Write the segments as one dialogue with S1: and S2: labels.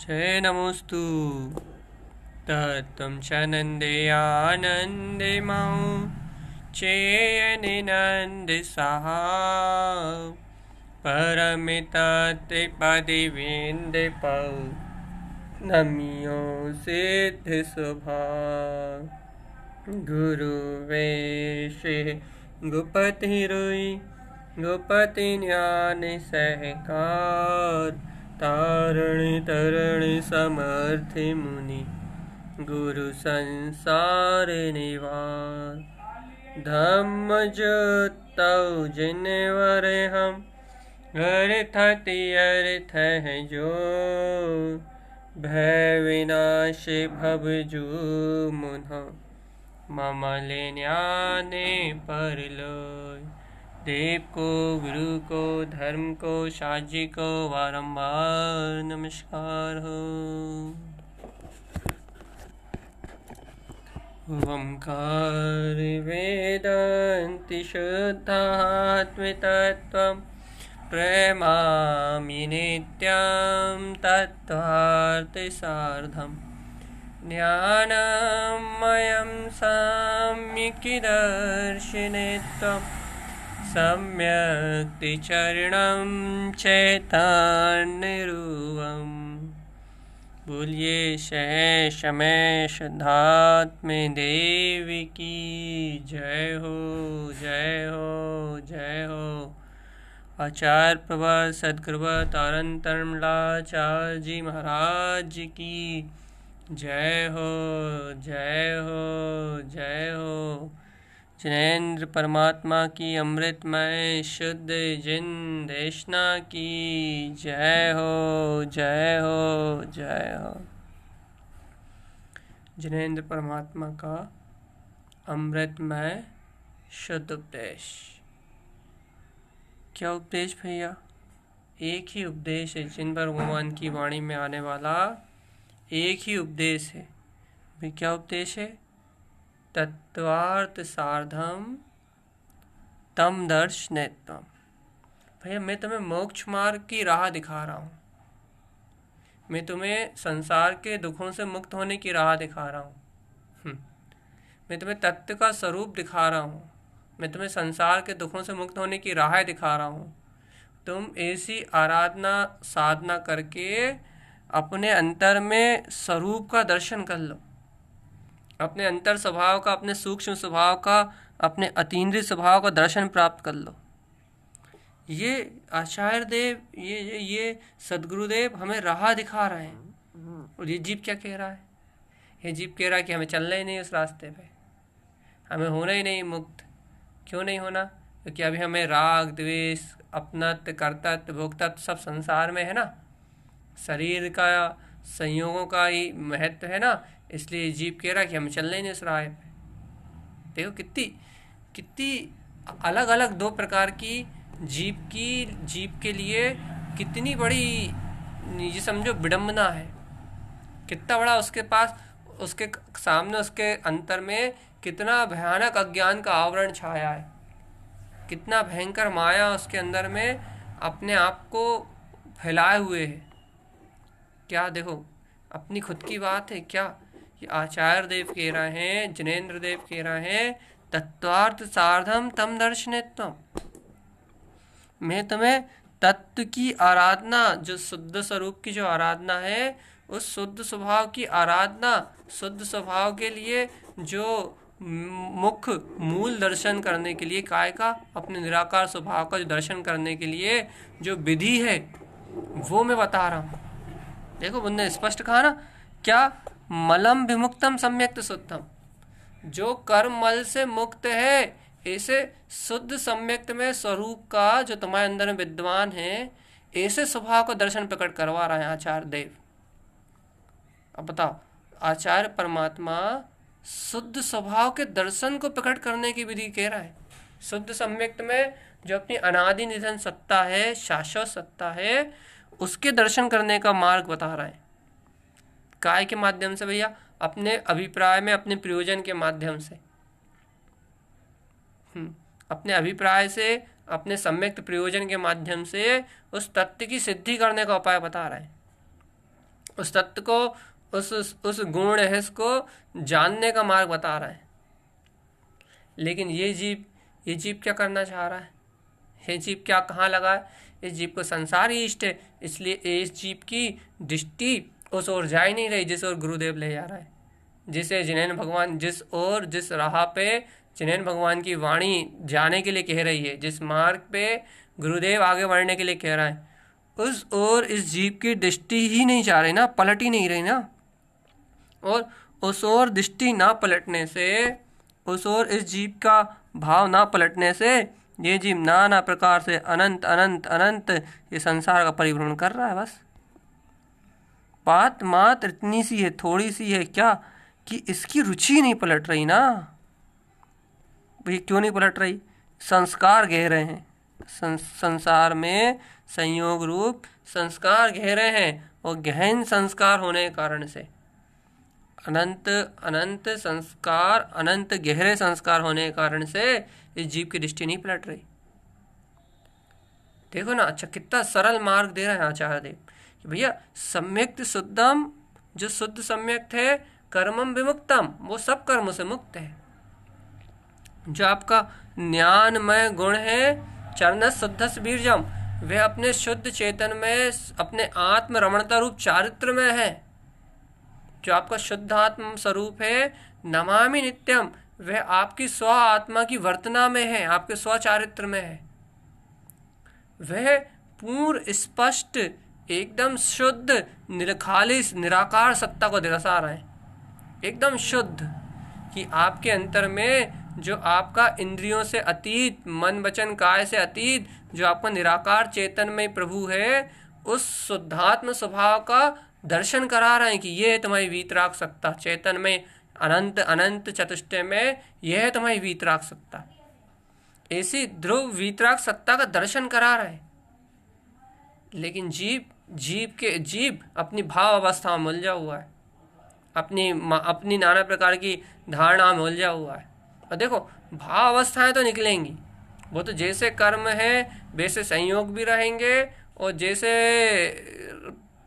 S1: जय नमोस्तु तत्त्वं च आनन्दे मौ चेयनिनन्दि सहा परमितत्पदिविन्दपौ नम्यो सिद्धिशुभा गुरुवेशे गुपतिरुई गुपति ज्ञान सहकार तारणी तरणी समर्थि मुनि गुरु संसार निवार धम्म जोतौ जिनवर हम अर्थ अर्थ है जो भय विनाश भव जो मुन्हा ममल न्याने परलोय देव को गुरु को धर्म को साजी को बारंबार नमस्कार हो। ओंकार वेदांति शुद्धात्म तत्त्वं प्रेमामि नित्यं तत्त्वार्थ सार्धम् ज्ञानमयं साम्यकिदर्शिनित्वं सम्यक्तिचरणं चैतन्यरूपम् बोलिए शेष मेष धात्मे देवी की जय हो जय हो जय हो। आचार्य प्रवर सदगुरुवर तारण तरणलाचार्य जी महाराज की जय हो जय हो जय हो। जिनेन्द्र परमात्मा की अमृतमय शुद्ध जिन देशना की जय हो जय हो जय हो। जिनेन्द्र परमात्मा का अमृतमय शुद्ध उपदेश। क्या उपदेश भैया? एक ही उपदेश है जिन पर भगवान की वाणी में आने वाला एक ही उपदेश है। भी क्या उपदेश है? तत्वार्थ सार्धम तम दर्शनेत्वम। भैया मैं तुम्हें मोक्ष मार्ग की राह दिखा रहा हूँ, मैं तुम्हें संसार के दुखों से मुक्त होने की राह दिखा रहा हूँ, मैं तुम्हें तत्व का स्वरूप दिखा रहा हूँ, मैं तुम्हें संसार के दुखों से मुक्त होने की राह दिखा रहा हूँ। तुम ऐसी आराधना साधना करके अपने अंतर में स्वरूप का दर्शन कर लो, अपने अंतर स्वभाव का, अपने सूक्ष्म स्वभाव का, अपने अतीन्द्रिय स्वभाव का दर्शन प्राप्त कर लो। ये आचार्य देव, ये सदगुरुदेव हमें राह दिखा रहे हैं। और ये जीव क्या कह रहा है? ये जीव कह रहा है कि हमें चलना ही नहीं उस रास्ते पे, हमें होना ही नहीं मुक्त। क्यों नहीं होना? क्योंकि अभी हमें राग द्वेष अपनत्व कर्तत्व भोक्तत्व सब संसार में है ना, शरीर का संयोगों का ही महत्व है ना, इसलिए जीव कह रहा है कि हम चल रहे नहीं उस राह पे। देखो कितनी अलग अलग दो प्रकार की जीव के लिए कितनी बड़ी, ये समझो विडंबना है। कितना बड़ा उसके पास, उसके सामने, उसके अंतर में कितना भयानक अज्ञान का आवरण छाया है, कितना भयंकर माया उसके अंदर में अपने आप को फैलाए हुए है। क्या देखो, अपनी खुद की बात है क्या? ये आचार्य देव कह रहे हैं, जिनेन्द्र देव कह रहे हैं, तत्वार्थ सार्धम तम दर्शनेत्वम। मैं तुम्हें तत्व की आराधना, जो शुद्ध स्वरूप की जो आराधना है, उस शुद्ध स्वभाव की आराधना, शुद्ध स्वभाव के लिए जो मुख्य मूल दर्शन करने के लिए, काय का, अपने निराकार स्वभाव का जो दर्शन करने के लिए जो विधि है वो मैं बता रहा हूँ। देखो उन्होंने स्पष्ट कहा ना, क्या? मलम विमुक्तम सम्यक्त शुद्धम। जो कर्म मल से मुक्त है, ऐसे शुद्ध सम्यक्त में स्वरूप का जो तुम्हारे अंदर में विद्वान है, ऐसे स्वभाव का दर्शन प्रकट करवा रहे हैं आचार्य देव। अब बताओ, आचार्य परमात्मा शुद्ध स्वभाव के दर्शन को प्रकट करने की विधि कह रहा है। शुद्ध सम्यक्त में जो अपनी अनादि निधन सत्ता है, शाश्वत सत्ता है, उसके दर्शन करने का मार्ग बता रहा है। काय के माध्यम से भैया? अपने अभिप्राय में, अपने प्रयोजन के माध्यम से। अपने अभिप्राय से, अपने सम्यक्त प्रयोजन के माध्यम से उस तत्व की सिद्धि करने का उपाय बता रहा है। उस तत्व को, उस गुण हिस्स को जानने का मार्ग बता रहा है। लेकिन ये जीव क्या करना चाह रहा है? ये जीव क्या कहाँ लगा है? इस जीव को संसार ही इष्ट है, इसलिए इस जीव की दृष्टि उस ओर जा ही नहीं रही जिस ओर गुरुदेव ले जा रहा है, जिसे जिनेन्द्र भगवान जिस राह पे जिनेन्द्र भगवान की वाणी जाने के लिए कह रही है, जिस मार्ग पे गुरुदेव आगे बढ़ने के लिए कह रहा है, उस ओर इस जीव की दृष्टि ही नहीं जा रही ना, पलट ही नहीं रही ना। और उस ओर दृष्टि ना पलटने से, उस ओर इस जीव का भाव ना पलटने से ये जीव नाना प्रकार से अनंत अनंत अनंत ये संसार का परिभ्रमण कर रहा है। बस बात मात्र इतनी सी है, थोड़ी सी है क्या, कि इसकी रुचि नहीं पलट रही ना। भाई क्यों नहीं पलट रही? संस्कार गहरे हैं, संसार में संयोग रूप संस्कार गहरे हैं, और गहन संस्कार होने के कारण से अनंत अनंत संस्कार, अनंत गहरे संस्कार होने के कारण से इस जीव की दृष्टि नहीं पलट रही। देखो ना, अच्छा कितना सरल मार्ग दे रहे हैं आचार्य देव कि भैया सम्यक्त शुद्धम, जो शुद्ध सम्यक्त है, कर्मम विमुक्तम, वो सब कर्म से मुक्त है। जो आपका ज्ञानमय गुण है, चरणस शुद्धस बीर्जम, वह अपने शुद्ध चेतन में, अपने आत्म रमणता रूप चारित्र में है। जो आपका शुद्ध आत्म स्वरूप है, नमामि नित्यम, वह आपकी स्व आत्मा की वर्तना में है, आपके स्व चारित्र में है। वह पूर्ण स्पष्ट एकदम शुद्ध निरखालिस निराकार सत्ता को दर्शा रहा है, एकदम शुद्ध, कि आपके अंतर में जो आपका इंद्रियों से अतीत, मन वचन काया से अतीत, जो आपका निराकार चेतन में प्रभु है, उस शुद्धात्म स्वभाव का दर्शन करा रहे हैं कि यह है तुम्हारी वीतराग सत्ता, चेतन में अनंत अनंत चतुष्टय में यह है तुम्हारी वीतराग सत्ता। ऐसी ध्रुव वीतराग सत्ता का दर्शन करा रहे। लेकिन जीव अपनी भाव अवस्था में उलझा हुआ है, अपनी नाना प्रकार की धारणा में उलझा हुआ है। और देखो भाव अवस्थाएं तो निकलेंगी, वो तो जैसे कर्म है वैसे संयोग भी रहेंगे, और जैसे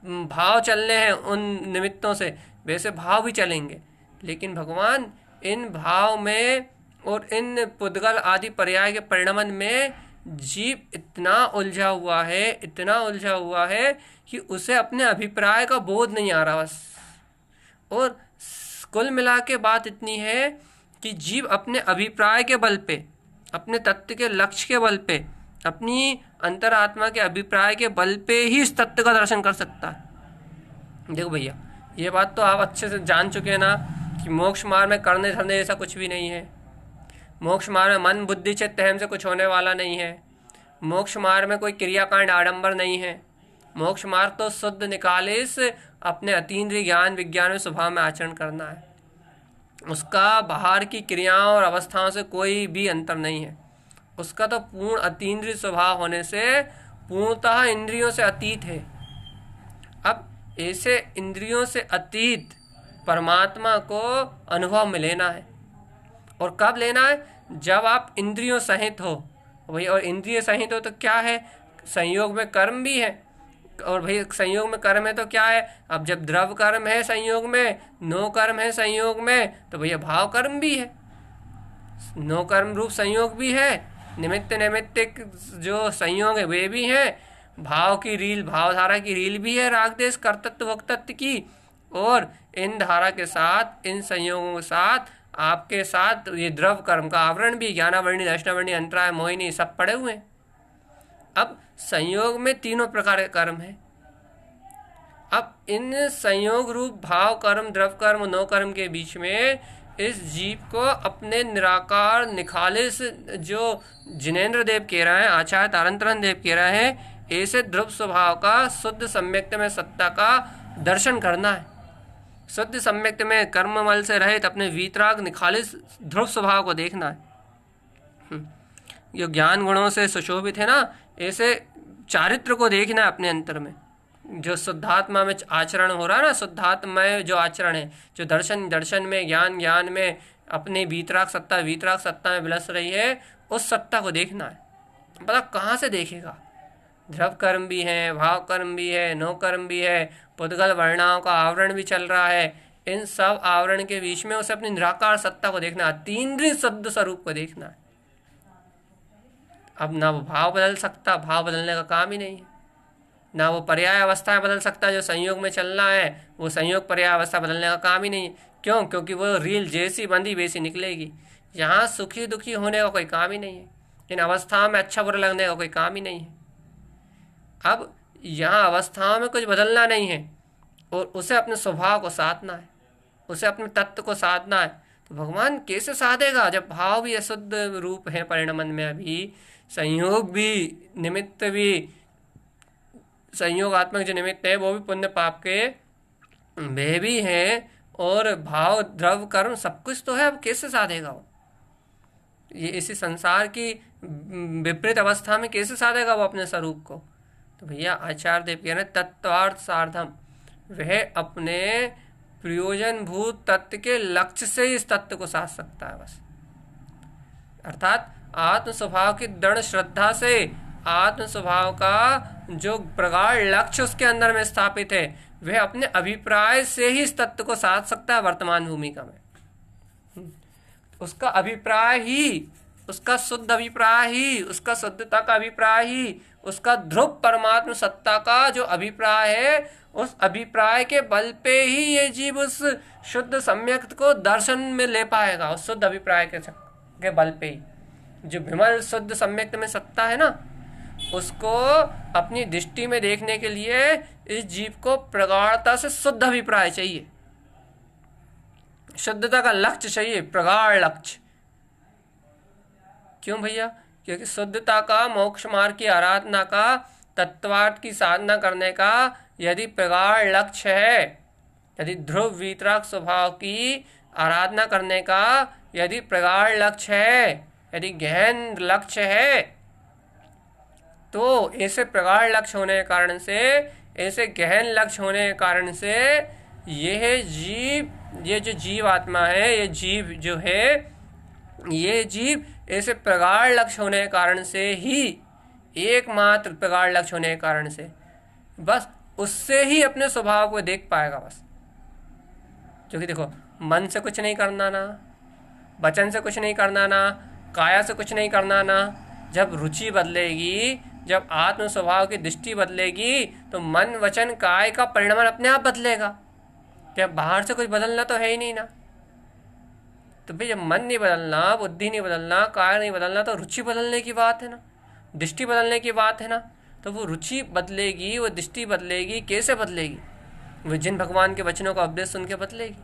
S1: भाव चलने हैं उन निमित्तों से वैसे भाव भी चलेंगे। लेकिन भगवान इन भाव में और इन पुद्गल आदि पर्याय के परिणमन में जीव इतना उलझा हुआ है, इतना उलझा हुआ है कि उसे अपने अभिप्राय का बोध नहीं आ रहा बस। और कुल मिला के बात इतनी है कि जीव अपने अभिप्राय के बल पे, अपने तत्व के लक्ष्य के बल पे, अपनी अंतरात्मा के अभिप्राय के बल पे ही इस तत्व का दर्शन कर सकता है। देखो भैया, ये बात तो आप अच्छे से जान चुके हैं ना कि मोक्ष मार्ग में करने धरने जैसा कुछ भी नहीं है। मोक्ष मार्ग में मन बुद्धि चित्त अहम से कुछ होने वाला नहीं है। मोक्ष मार्ग में कोई क्रियाकांड आडंबर नहीं है। मोक्ष मार्ग तो शुद्ध निकालिस अपने अतीन्द्रिय ज्ञान विज्ञान में स्वभाव में आचरण करना है। उसका बाहर की क्रियाओं और अवस्थाओं से कोई भी अंतर नहीं है। उसका तो पूर्ण अतीन्द्रिय स्वभाव होने से पूर्णतः इंद्रियों से अतीत है। अब ऐसे इंद्रियों से अतीत परमात्मा को अनुभव में लेना है। और कब लेना है? जब आप इंद्रियों सहित हो भाई। और इंद्रिय सहित हो तो क्या है? संयोग में कर्म भी है। और भाई संयोग में कर्म है तो क्या है? अब जब द्रव्य कर्म है संयोग में, नो कर्म है संयोग में, तो भैया भाव कर्म भी है, नो कर्म रूप संयोग भी है, निमित्त नैमित्तिक जो संयोग है वे भी हैं, भाव की रील, भावधारा की रील भी है, राग देश कर्तृत्व भोक्तृत्व की। और इन धारा के साथ, इन संयोगों के साथ आपके साथ ये द्रव्य कर्म का आवरण भी, ज्ञानावर्णी, दर्शनावर्णी, अंतराय, मोहिनी सब पड़े हुए हैं। अब संयोग में तीनों प्रकार के कर्म है। अब इन संयोग रूप भाव कर्म, द्रव्य कर्म, नो कर्म के बीच में इस जीव को अपने निराकार निखालिस, जो जिनेन्द्र देव कह रहे हैं, आचार्य तारंतरन देव कह रहे हैं, ऐसे ध्रुव स्वभाव का शुद्ध सम्यक्त में सत्ता का दर्शन करना है। शुद्ध सम्यक्त में कर्ममल से रहित अपने वीतराग निखालिस ध्रुव स्वभाव को देखना है। जो ज्ञान गुणों से सुशोभित है ना, ऐसे चारित्र को देखना है अपने अंतर में। जो शुद्धात्मा में आचरण हो रहा है ना, शुद्धात्मा में जो आचरण है, जो दर्शन में, ज्ञान में अपने वीतराग सत्ता में विलस रही है, उस सत्ता को देखना है। पता कहाँ से देखेगा? ध्रुव कर्म भी है, भाव कर्म भी है, नो कर्म भी है, पुद्गल वर्णाओं का आवरण भी चल रहा है। इन सब आवरण के बीच में उसे अपनी निराकार सत्ता को देखना है, तीव्र शुद्ध स्वरूप को देखना है। अब ना वो भाव बदल सकता, भाव बदलने का काम ही नहीं है, ना वो पर्याय अवस्था बदल सकता, जो संयोग में चलना है वो संयोग पर्याय अवस्था बदलने का काम ही नहीं है। क्यों? क्योंकि वो रील जैसी बंधी वैसी निकलेगी। यहाँ सुखी दुखी होने का कोई काम ही नहीं है, इन अवस्थाओं में अच्छा बुरा लगने का कोई काम ही नहीं है। अब यहाँ अवस्थाओं में कुछ बदलना नहीं है और उसे अपने स्वभाव को साधना है, उसे अपने तत्व को साधना है। तो भगवान कैसे साधेगा जब भाव भी अशुद्ध रूप है परिणमन में, अभी संयोग भी निमित्त भी, संयोगात्मक जो निमित्त है वो भी पुण्य पाप के वे भी हैं, और भाव द्रव कर्म सब कुछ तो है। अब कैसे साधेगा वो? ये इसी संसार की विपरीत अवस्था में कैसे साधेगा वो अपने स्वरूप को? तो भैया आचार्य देव कह रहे हैं तत्वार्थ साधम, वह अपने प्रयोजनभूत तत्व के लक्ष्य से इस तत्व को साध सकता है बस। अर्थात आत्म स्वभाव की दृढ़ श्रद्धा से आत्म स्वभाव का जो प्रगाढ़ लक्ष्य उसके अंदर में स्थापित है, वह अपने अभिप्राय से ही इस तत्व को साध सकता है वर्तमान भूमिका में। उसका अभिप्राय ही, उसका शुद्ध अभिप्राय ही, उसका शुद्धता का अभिप्राय ही, उसका ध्रुव परमात्म सत्ता का जो अभिप्राय है, उस अभिप्राय के बल पे ही ये जीव उस शुद्ध सम्यक्त को दर्शन में ले पाएगा। उस शुद्ध अभिप्राय के बल पे ही जो विमल शुद्ध सम्यक्त में सत्ता है ना, उसको अपनी दृष्टि में देखने के लिए इस जीव को प्रगाढ़ता से शुद्ध अभिप्राय चाहिए, शुद्धता का लक्ष्य चाहिए, प्रगाढ़ लक्ष्य। क्यों भैया? क्योंकि शुद्धता का, मोक्ष मार्ग की आराधना का, तत्वार्थ की साधना करने का यदि प्रगाढ़ लक्ष्य है, यदि ध्रुव वीतराग स्वभाव की आराधना करने का यदि प्रगाढ़ लक्ष्य है, यदि गहन लक्ष्य है, तो ऐसे प्रगाढ़ लक्ष्य होने के कारण से, ऐसे गहन लक्ष्य होने के कारण से यह जीव, ये जो जीव आत्मा है, ये जीव जो है, ये जीव ऐसे प्रगाढ़ लक्ष्य होने के कारण से ही, एकमात्र प्रगाढ़ लक्ष्य होने के कारण से बस उससे ही अपने स्वभाव को देख पाएगा बस। क्योंकि देखो, मन से कुछ नहीं करना ना, वचन से कुछ नहीं करना ना, काया से कुछ नहीं करना ना। जब रुचि बदलेगी, जब आत्म स्वभाव की दृष्टि बदलेगी, तो मन वचन काय का परिणाम अपने आप बदलेगा। क्या बाहर से कुछ बदलना तो है ही नहीं ना। तो भाई जब मन नहीं बदलना, बुद्धि नहीं बदलना, काय नहीं बदलना, तो रुचि बदलने की बात है ना, दृष्टि बदलने की बात है ना। तो वो रुचि बदलेगी, वो दृष्टि बदलेगी, कैसे बदलेगी? वो जिन भगवान के वचनों का उपदेश सुन के बदलेगी,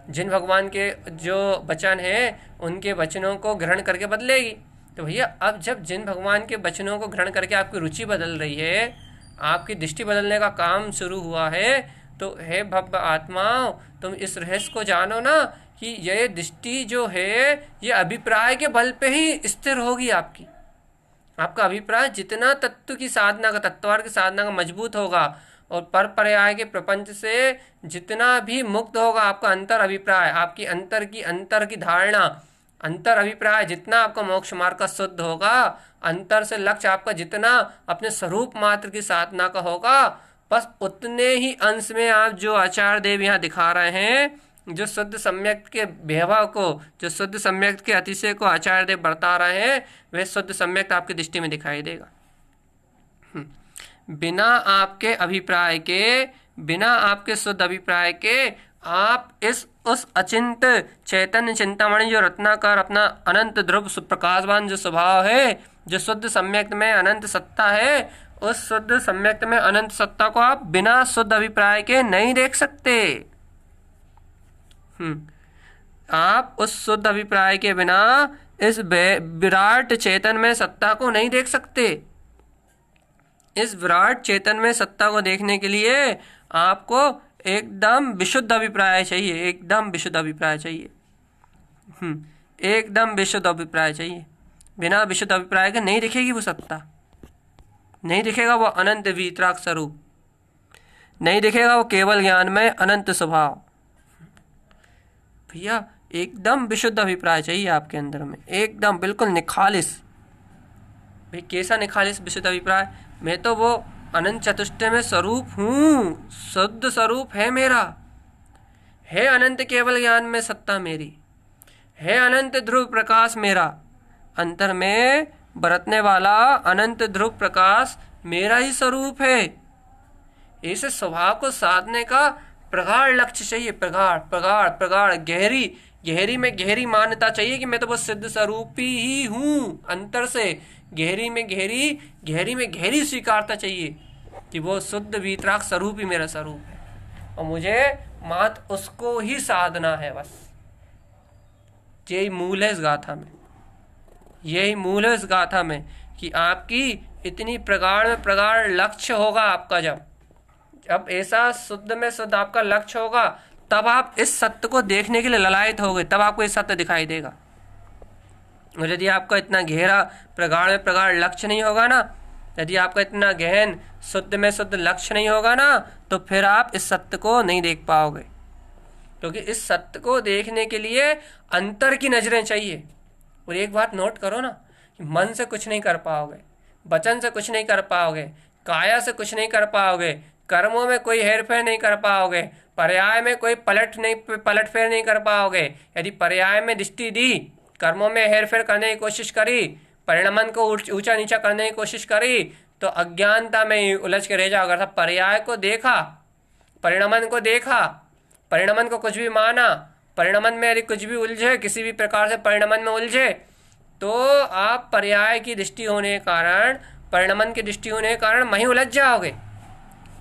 S1: जिन भगवान के जो वचन हैं उनके वचनों को ग्रहण करके बदलेगी। तो भैया अब जब जिन भगवान के वचनों को ग्रहण करके आपकी रुचि बदल रही है, आपकी दृष्टि बदलने का काम शुरू हुआ है, तो हे भव्य आत्माओं, तुम इस रहस्य को जानो ना कि यह दृष्टि जो है ये अभिप्राय के बल पे ही स्थिर होगी आपकी। आपका अभिप्राय जितना तत्व की साधना का, तत्वार्थ की साधना का मजबूत होगा और पर पर्याय के प्रपंच से जितना भी मुक्त होगा आपका अंतर अभिप्राय, आपकी अंतर की धारणा, अंतर अभिप्राय जितना आपका मोक्ष मार्ग का शुद्ध होगा, अंतर से लक्ष्य आपका जितना अपने स्वरूप मात्र की साधना का होगा, बस उतने ही अंश में आप जो आचार्य देव यहाँ दिखा रहे हैं, जो शुद्ध सम्यक के वैभव को, जो शुद्ध सम्यक के अतिशय को आचार्य देव बरता रहे हैं, वह शुद्ध सम्यक आपकी दृष्टि में दिखाई देगा। बिना आपके अभिप्राय के, बिना आपके शुद्ध अभिप्राय के आप उस अचिंत चैतन्य चिंतामणि जो रत्नाकर अपना अनंत ध्रुव प्रकाशवान जो स्वभाव है, जो शुद्ध सम्यक में अनंत सत्ता है, उस शुद्ध सम्यक में अनंत सत्ता को आप बिना शुद्ध अभिप्राय के नहीं देख सकते। आप उस शुद्ध अभिप्राय के बिना इस विराट चेतन में सत्ता को नहीं देख सकते। इस विराट चेतन में सत्ता को देखने के लिए आपको एकदम विशुद्ध अभिप्राय चाहिए, एकदम विशुद्ध अभिप्राय चाहिए, एकदम विशुद्ध अभिप्राय चाहिए। बिना विशुद्ध अभिप्राय के नहीं दिखेगी वो सत्ता, नहीं दिखेगा वो अनंत वीतराग स्वरूप, नहीं दिखेगा वो केवल ज्ञान में अनंत स्वभाव। भैया एकदम विशुद्ध अभिप्राय चाहिए आपके अंदर में, एकदम बिल्कुल निखालिस। भाई कैसा निखालिस विशुद्ध अभिप्राय? मैं तो वो अनंत चतुष्टय में स्वरूप हूँ, शुद्ध स्वरूप है मेरा, है अनंत केवल ज्ञान में सत्ता मेरी, है अनंत ध्रुव प्रकाश मेरा, अंतर में बरतने वाला अनंत ध्रुव प्रकाश मेरा ही स्वरूप है। इस स्वभाव को साधने का प्रगाढ़ लक्ष्य चाहिए, प्रगाढ़ प्रगाढ़ प्रगाढ़, गहरी गहरी में गहरी मान्यता चाहिए कि मैं तो बस सिद्ध स्वरूपी ही हूँ। अंतर से गहरी में गहरी, गहरी में गहरी स्वीकारता चाहिए कि वो शुद्ध वीतराग स्वरूप ही मेरा स्वरूप है और मुझे मात्र उसको ही साधना है। बस यही मूल है इस गाथा में, यही मूल है इस गाथा में कि आपकी इतनी प्रगाढ़ में प्रगाढ़ लक्ष्य होगा आपका, जब ऐसा शुद्ध में शुद्ध आपका लक्ष्य होगा तब आप इस सत्य को देखने के लिए ललायत होगे, तब आपको ये सत्य दिखाई देगा। और यदि आपका इतना गहरा प्रगाढ़ में प्रगाढ़ लक्ष्य नहीं होगा ना, यदि आपका इतना गहन शुद्ध में शुद्ध लक्ष्य नहीं होगा ना, तो फिर आप इस सत्य को नहीं देख पाओगे। क्योंकि इस सत्य को देखने के लिए अंतर की नजरें चाहिए। और एक बात नोट करो ना कि मन से कुछ नहीं कर पाओगे, वचन से कुछ नहीं कर पाओगे, काया से कुछ नहीं कर पाओगे, कर्मों में कोई हेरफेर नहीं कर पाओगे, पर्याय में कोई पलटफेर नहीं कर पाओगे। यदि पर्याय में दृष्टि दी, कर्मों में हेरफेर करने की कोशिश करी, परिणमन को ऊंचा नीचा करने की कोशिश करी, तो अज्ञानता में ही उलझ के रह जाओगे। अर्थात पर्याय को देखा, परिणमन को देखा, परिणमन को कुछ भी माना, परिणमन में यदि कुछ भी उलझे, किसी भी प्रकार से परिणमन में उलझे, तो आप पर्याय की दृष्टि होने के कारण, परिणमन की दृष्टि होने के कारण वहीं उलझ जाओगे।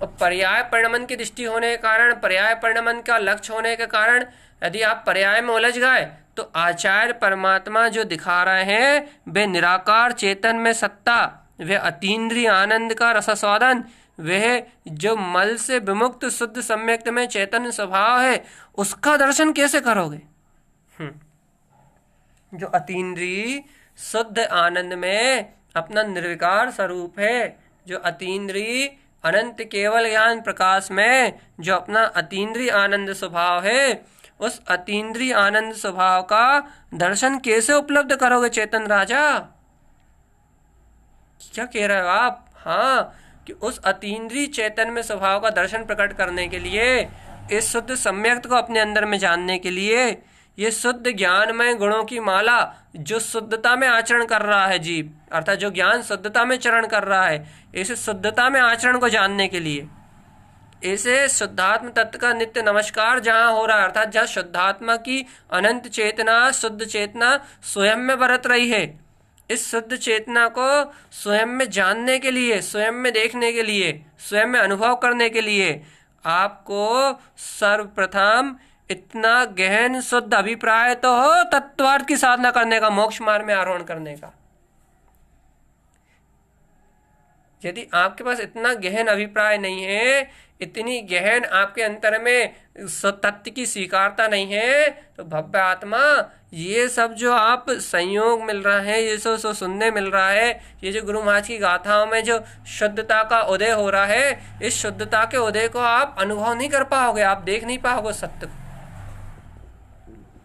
S1: और पर्याय परिणमन की दृष्टि होने के कारण, पर्याय परिणमन का लक्ष्य होने के कारण यदि आप पर्याय में उलझ गए, तो आचार्य परमात्मा जो दिखा रहे हैं वे निराकार चेतन में सत्ता, वह अतीन्द्रिय आनंद का रसास्वादन, वह जो मल से विमुक्त शुद्ध सम्यक्त में चैतन्य स्वभाव है, उसका दर्शन कैसे करोगे? जो अतीन्द्रिय शुद्ध आनंद में अपना निर्विकार स्वरूप है, जो अतीन्द्रिय अनंत केवल ज्ञान प्रकाश में जो अपना अतीन्द्रिय आनंद स्वभाव है, उस अतीन्द्रिय आनंद स्वभाव का दर्शन कैसे उपलब्ध करोगे चेतन राजा? क्या कह रहे हो आप? हाँ, कि उस अतीन्द्रिय चैतन्य में स्वभाव का दर्शन प्रकट करने के लिए, इस शुद्ध सम्यक्त को अपने अंदर में जानने के लिए, ये शुद्ध ज्ञानमय गुणों की माला जो शुद्धता में आचरण कर रहा है जीव, अर्थात जो ज्ञान शुद्धता में चरण कर रहा है, इस शुद्धता में आचरण को जानने के लिए, ऐसे शुद्धात्म तत्व का नित्य नमस्कार जहाँ हो रहा है, अर्थात जहाँ शुद्धात्मा की अनंत चेतना, शुद्ध चेतना स्वयं में बरत रही है, इस शुद्ध चेतना को स्वयं में जानने के लिए, स्वयं में देखने के लिए, स्वयं में अनुभव करने के लिए आपको सर्वप्रथम इतना गहन शुद्ध अभिप्राय तो हो तत्वार्थ की साधना करने का, मोक्ष मार्ग में आरोहण करने का। यदि आपके पास इतना गहन अभिप्राय नहीं है, इतनी गहन आपके अंतर में तत्व की स्वीकारता नहीं है, तो भव्य आत्मा ये सब जो आप संयोग मिल रहा है, ये सब सुनने मिल रहा है, ये जो गुरु महाराज की गाथाओं में जो शुद्धता का उदय हो रहा है, इस शुद्धता के उदय को आप अनुभव नहीं कर पाओगे, आप देख नहीं पाओगे सत्य को।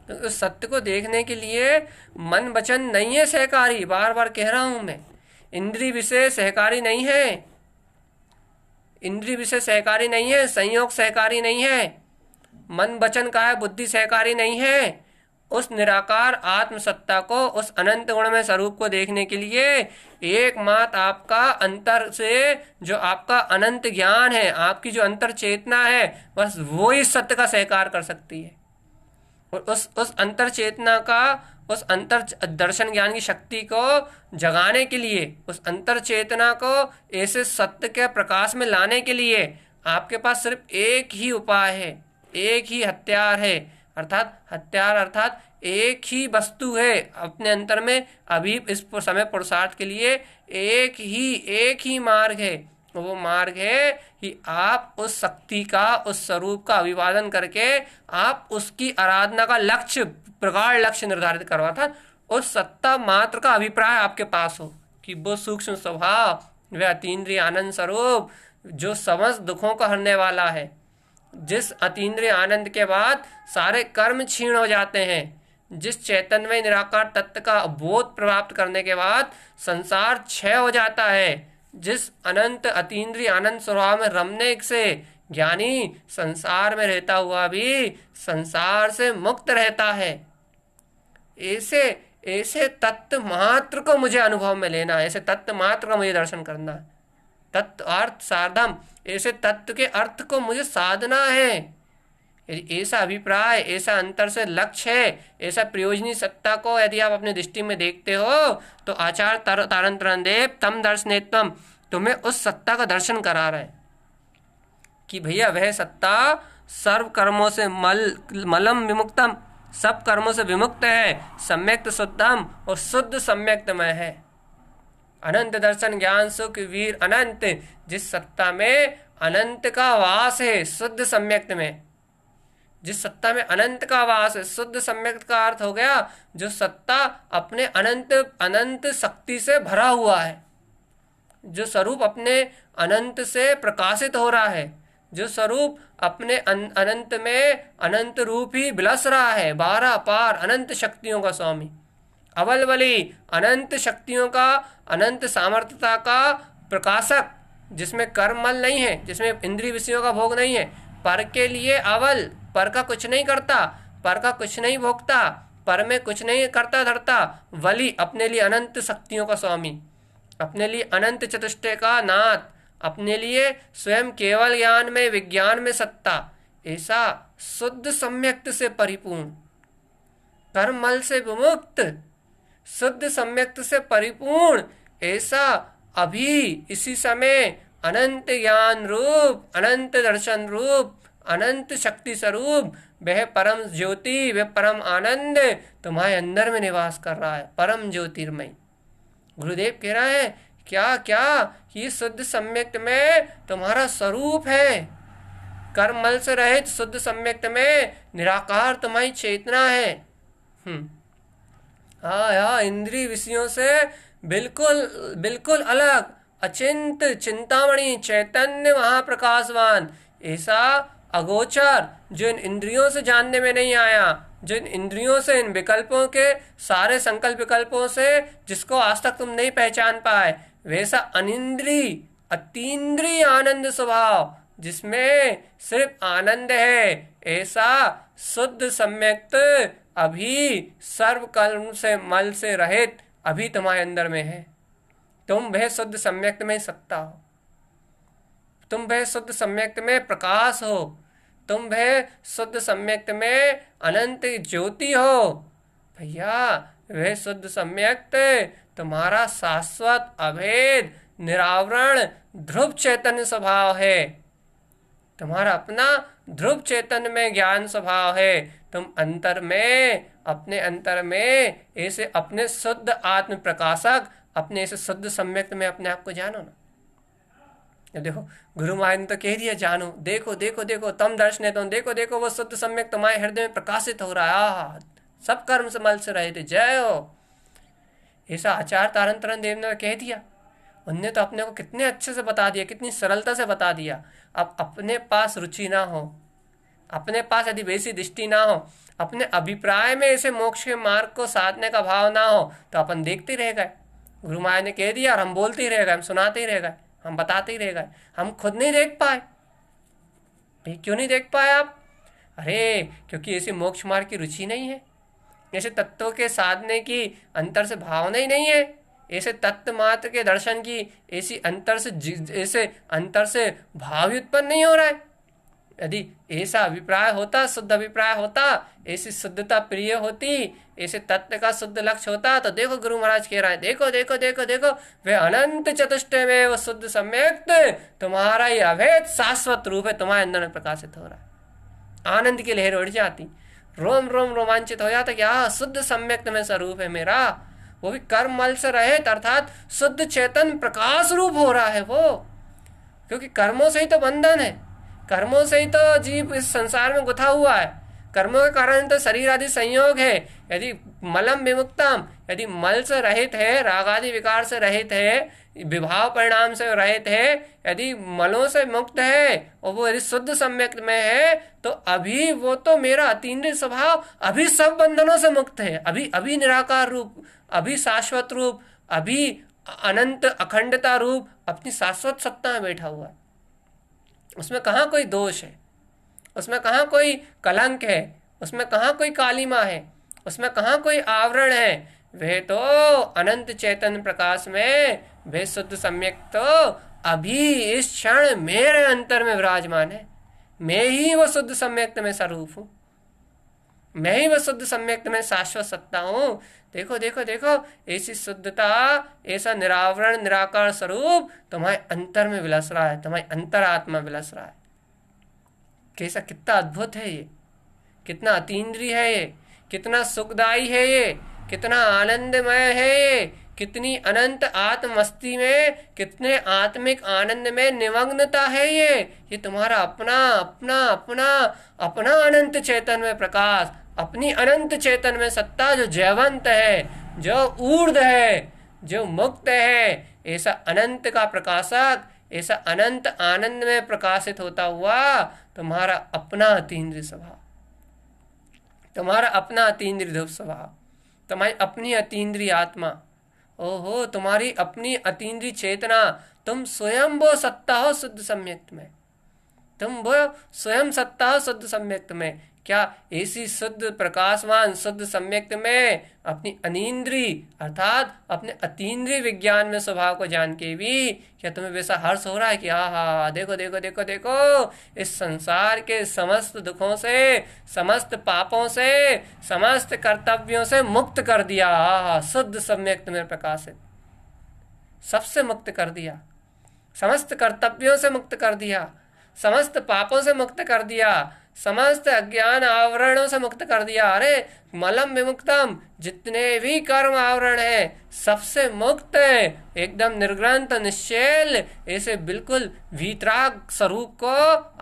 S1: तो उस सत्य को देखने के लिए मन वचन नहीं है सहकारी, बार बार कह रहा हूं मैं, इंद्रिय विषय सहकारी नहीं है, इंद्रिय विषय सहकारी नहीं है, संयोग सहकारी नहीं है, मन वचन का है, बुद्धि सहकारी नहीं है। उस निराकार आत्म सत्ता को, उस अनंत गुण में स्वरूप को देखने के लिए एकमात्र आपका अंतर से जो आपका अनंत ज्ञान है, आपकी जो अंतर चेतना है, बस वो ही सत्य का सहकार कर सकती है। और उस अंतर चेतना का, उस अंतर दर्शन ज्ञान की शक्ति को जगाने के लिए, उस अंतर चेतना को ऐसे सत्य के प्रकाश में लाने के लिए आपके पास सिर्फ एक ही उपाय है, एक ही हथियार है, अर्थात हथियार अर्थात एक ही वस्तु है अपने अंतर में। अभी इस समय पुरुषार्थ के लिए एक ही मार्ग है, वो मार्ग है कि आप उस शक्ति का, उस स्वरूप का अभिवादन करके आप उसकी आराधना का लक्ष्य, प्रगाढ़ लक्ष्य निर्धारित करवा था, उस सत्ता मात्र का अभिप्राय आपके पास हो कि वो सूक्ष्म स्वभाव, वह अतीन्द्रिय आनंद स्वरूप जो समस्त दुखों का हरने वाला है, जिस अतीन्द्रिय आनंद के बाद सारे कर्म क्षीण हो जाते हैं, जिस चैतन्य निराकार तत्व का बोध प्राप्त करने के बाद संसार क्षय हो जाता है, जिस अनंत अतीन्द्रिय आनंद स्वभाव में रमने से ज्ञानी संसार में रहता हुआ भी संसार से मुक्त रहता है, ऐसे ऐसे तत्व मात्र को मुझे अनुभव में लेना है, ऐसे तत्व मात्र का मुझे दर्शन करना है। तत्व अर्थ साधम, ऐसे तत्व के अर्थ को मुझे साधना है। यदि ऐसा अभिप्राय, ऐसा अंतर से लक्ष्य है, ऐसा प्रयोजनी सत्ता को यदि आप अपनी दृष्टि में देखते हो तो आचार तारंतरण देव तम दर्शनेत्वम, तुम्हें उस सत्ता का दर्शन करा रहे हैं कि भैया वह सत्ता सर्व कर्मों से मलम विमुक्तम, सब कर्मों से विमुक्त है, सम्यक्त शुद्धम और शुद्ध सम्यक्तमय है। अनंत दर्शन ज्ञान सुख वीर अनंत, जिस सत्ता में अनंत का वास है, शुद्ध सम्यक्त में, जिस सत्ता में अनंत का वास है, शुद्ध सम्यक्त का अर्थ हो गया जो सत्ता अपने अनंत अनंत शक्ति से भरा हुआ है, जो स्वरूप अपने अनंत से प्रकाशित हो रहा है, जो स्वरूप अपने अनंत में अनंत रूप ही विलस रहा है, 12 पार अनंत शक्तियों का स्वामी, अवल बली अनंत शक्तियों का, अनंत सामर्थ्यता का प्रकाशक, जिसमें कर्ममल नहीं है, जिसमें इंद्रिय विषयों का भोग नहीं है, पर के लिए अवल, पर का कुछ नहीं करता, पर का कुछ नहीं भोगता, पर में कुछ नहीं करता धरता, वली अपने लिए अनंत शक्तियों का स्वामी, अपने लिए अनंत चतुष्टय का नाथ, अपने लिए स्वयं केवल ज्ञान में विज्ञान में सत्ता, ऐसा शुद्ध सम्यक्त से परिपूर्ण, कर्ममल से विमुक्त, शुद्ध सम्यक्त से परिपूर्ण, ऐसा अभी इसी समय अनंत ज्ञान रूप, अनंत दर्शन रूप, अनंत शक्ति स्वरूप, वह परम ज्योति, वह परम आनंद तुम्हारे अंदर में निवास कर रहा है, परम ज्योतिर्मय। गुरुदेव कह रहा है क्या क्या ये शुद्ध सम्यक्त में तुम्हारा स्वरूप है, कर्ममल से रहित शुद्ध सम्यक्त में निराकार तुम्हारी चेतना है। हाँ, इंद्रिय विषयों से बिल्कुल बिल्कुल अलग, अचिंत चिंतामणि चैतन्य महाप्रकाशवान, ऐसा अगोचर जो इन इंद्रियों से जानने में नहीं आया, जो इन इंद्रियों से, इन विकल्पों के सारे संकल्प विकल्पों से जिसको आज तक तुम नहीं पहचान पाए, वैसा अनिंद्रिय अतीन्द्रिय आनंद स्वभाव जिसमें सिर्फ आनंद है, ऐसा शुद्ध सम्यक्त अभी सर्व कर्म से मल से रहित अभी तुम्हारे अंदर में है। तुम वह शुद्ध सम्यक्त में सत्ता हो, तुम वह शुद्ध सम्यक्त में प्रकाश हो, तुम वह शुद्ध सम्यक्त में अनंत ज्योति हो। भैया वह शुद्ध सम्यक्त तुम्हारा शाश्वत अभेद निरावरण ध्रुव चैतन्य स्वभाव है, तुम्हारा अपना ध्रुव चैतन्य में ज्ञान स्वभाव है। तुम अंतर में, अपने अंतर में ऐसे अपने शुद्ध आत्म प्रकाशक, अपने ऐसे शुद्ध सम्यक्त में अपने आप को जानो ना। देखो गुरु महाराज ने तो कह दिया जानो, देखो देखो देखो तम दर्शन है, तुम देखो देखो वो शुद्ध सम्यक तुम्हारे हृदय में प्रकाशित हो रहा है, सब कर्म से मल से रहे थे, जय हो। ऐसा आचार्य तारंतरण देव ने कह दिया। उनने तो अपने को कितने अच्छे से बता दिया, कितनी सरलता से बता दिया। अब अपने पास रुचि ना हो, अपने पास यदि वैसी दृष्टि ना हो, अपने अभिप्राय में ऐसे मोक्ष के मार्ग को साधने का भाव ना हो, तो अपन देखते रह गए। गुरु महाराज ने कह दिया और हम बोलते ही रह गए, हम सुनाते ही रह गए, हम बताते ही रह गए, हम खुद नहीं देख पाए। भाई क्यों नहीं देख पाए आप? अरे क्योंकि ऐसे मोक्ष मार्ग की रुचि नहीं है, ऐसे तत्वों के साधने की अंतर से भावना ही नहीं है, ऐसे तत्व मात्र के दर्शन की ऐसी ऐसे अंतर से भाव उत्पन्न नहीं हो रहा है। यदि ऐसा अभिप्राय होता, शुद्ध अभिप्राय होता, ऐसी शुद्धता प्रिय होती, ऐसे तत्व का शुद्ध लक्ष्य होता, तो देखो गुरु महाराज कह रहा है, देखो देखो देखो देखो वे अनंत चतुष्टय में वो शुद्ध सम्यक्त तुम्हारा ये अभेद शाश्वत रूप है, तुम्हारे अंदर में प्रकाशित हो रहा है। आनंद की लहर उड़ जाती, रोम रोम रोमांचित हो जाता, क्या शुद्ध सम्यक्त में स्वरूप है मेरा, वो भी कर्म मल से रहित, अर्थात शुद्ध चेतन प्रकाश रूप हो रहा है वो। क्योंकि कर्मों से ही तो बंधन है, कर्मों से ही तो जीव इस संसार में गुथा हुआ है, कर्मों के कारण तो शरीर आदि संयोग है। यदि मलम विमुक्तम, यदि मल से रहित है, राग आदि विकार से रहित है, विभाव परिणाम से रहित है, यदि मलों से मुक्त है और वो यदि शुद्ध सम्यक में है, तो अभी वो तो मेरा अतीन्द्रिय स्वभाव अभी सब बंधनों से मुक्त है, अभी अभी निराकार रूप, अभी शाश्वत रूप, अभी अनंत अखंडता रूप अपनी शाश्वत सत्ता में बैठा हुआ है। उसमें कहाँ कोई दोष है, उसमें कहाँ कोई कलंक है, उसमें कहाँ कोई कालिमा है, उसमें कहाँ कोई आवरण है। वह तो अनंत चैतन्य प्रकाश में वह शुद्ध सम्यक तो अभी इस क्षण मेरे अंतर में विराजमान है। मैं ही वो शुद्ध सम्यक्त में स्वरूप हूँ, मैं ही वो शुद्ध सम्यक्त में शाश्वत सत्ता हूँ। देखो देखो देखो, ऐसी शुद्धता, ऐसा निरावरण निराकार स्वरूप तुम्हारे अंतर में विलस रहा है, तुम्हारी अंतरात्मा विलस रहा है। कैसा, कितना अद्भुत है ये, कितना अतीन्द्रिय है ये, कितना सुखदायी है ये, कितना आनंदमय है ये, कितनी अनंत आत्मस्ती में, कितने आत्मिक आनंद में निमग्नता है ये तुम्हारा अपना अपना अपना अपना अनंत चेतन में प्रकाश, अपनी अनंत चेतन में सत्ता जो जयवंत है, जो ऊर्ध्व है, जो मुक्त है, ऐसा अनंत का प्रकाशक, ऐसा अनंत आनंद में प्रकाशित होता हुआ तुम्हारा अपना अतीन्द्रिय स्वभाव, तुम्हारा अपना अतीन्द्रिय ध्रुव स्वभाव, तुम्हारी अपनी अतीन्द्रिय आत्मा, ओहो तुम्हारी अपनी अतीन्द्रिय चेतना, तुम स्वयं वो सत्ता हो शुद्ध सम्यक्त में, तुम वो स्वयं सत्ता हो शुद्ध सम्यक्त में। क्या ऐसी शुद्ध प्रकाशवान शुद्ध सम्यक्त में अपनी अनीन्द्रिय अर्थात अपने अतीन्द्रिय विज्ञान में स्वभाव को जान के भी क्या तुम्हें वैसा हर्ष हो रहा है कि हाँ देखो देखो देखो देखो, इस संसार के समस्त दुखों से, समस्त पापों से, समस्त कर्तव्यों से मुक्त कर दिया, शुद्ध सम्यक्त में प्रकाशित, सबसे मुक्त कर दिया, समस्त कर्तव्यों से मुक्त कर दिया, समस्त पापों से मुक्त कर दिया, समस्त अज्ञान आवरणों से मुक्त कर दिया। अरे मलम विमुक्तम, जितने भी कर्म आवरण है सबसे मुक्त है, एकदम निर्ग्रंथ निश्चल, ऐसे बिल्कुल वीतराग स्वरूप को,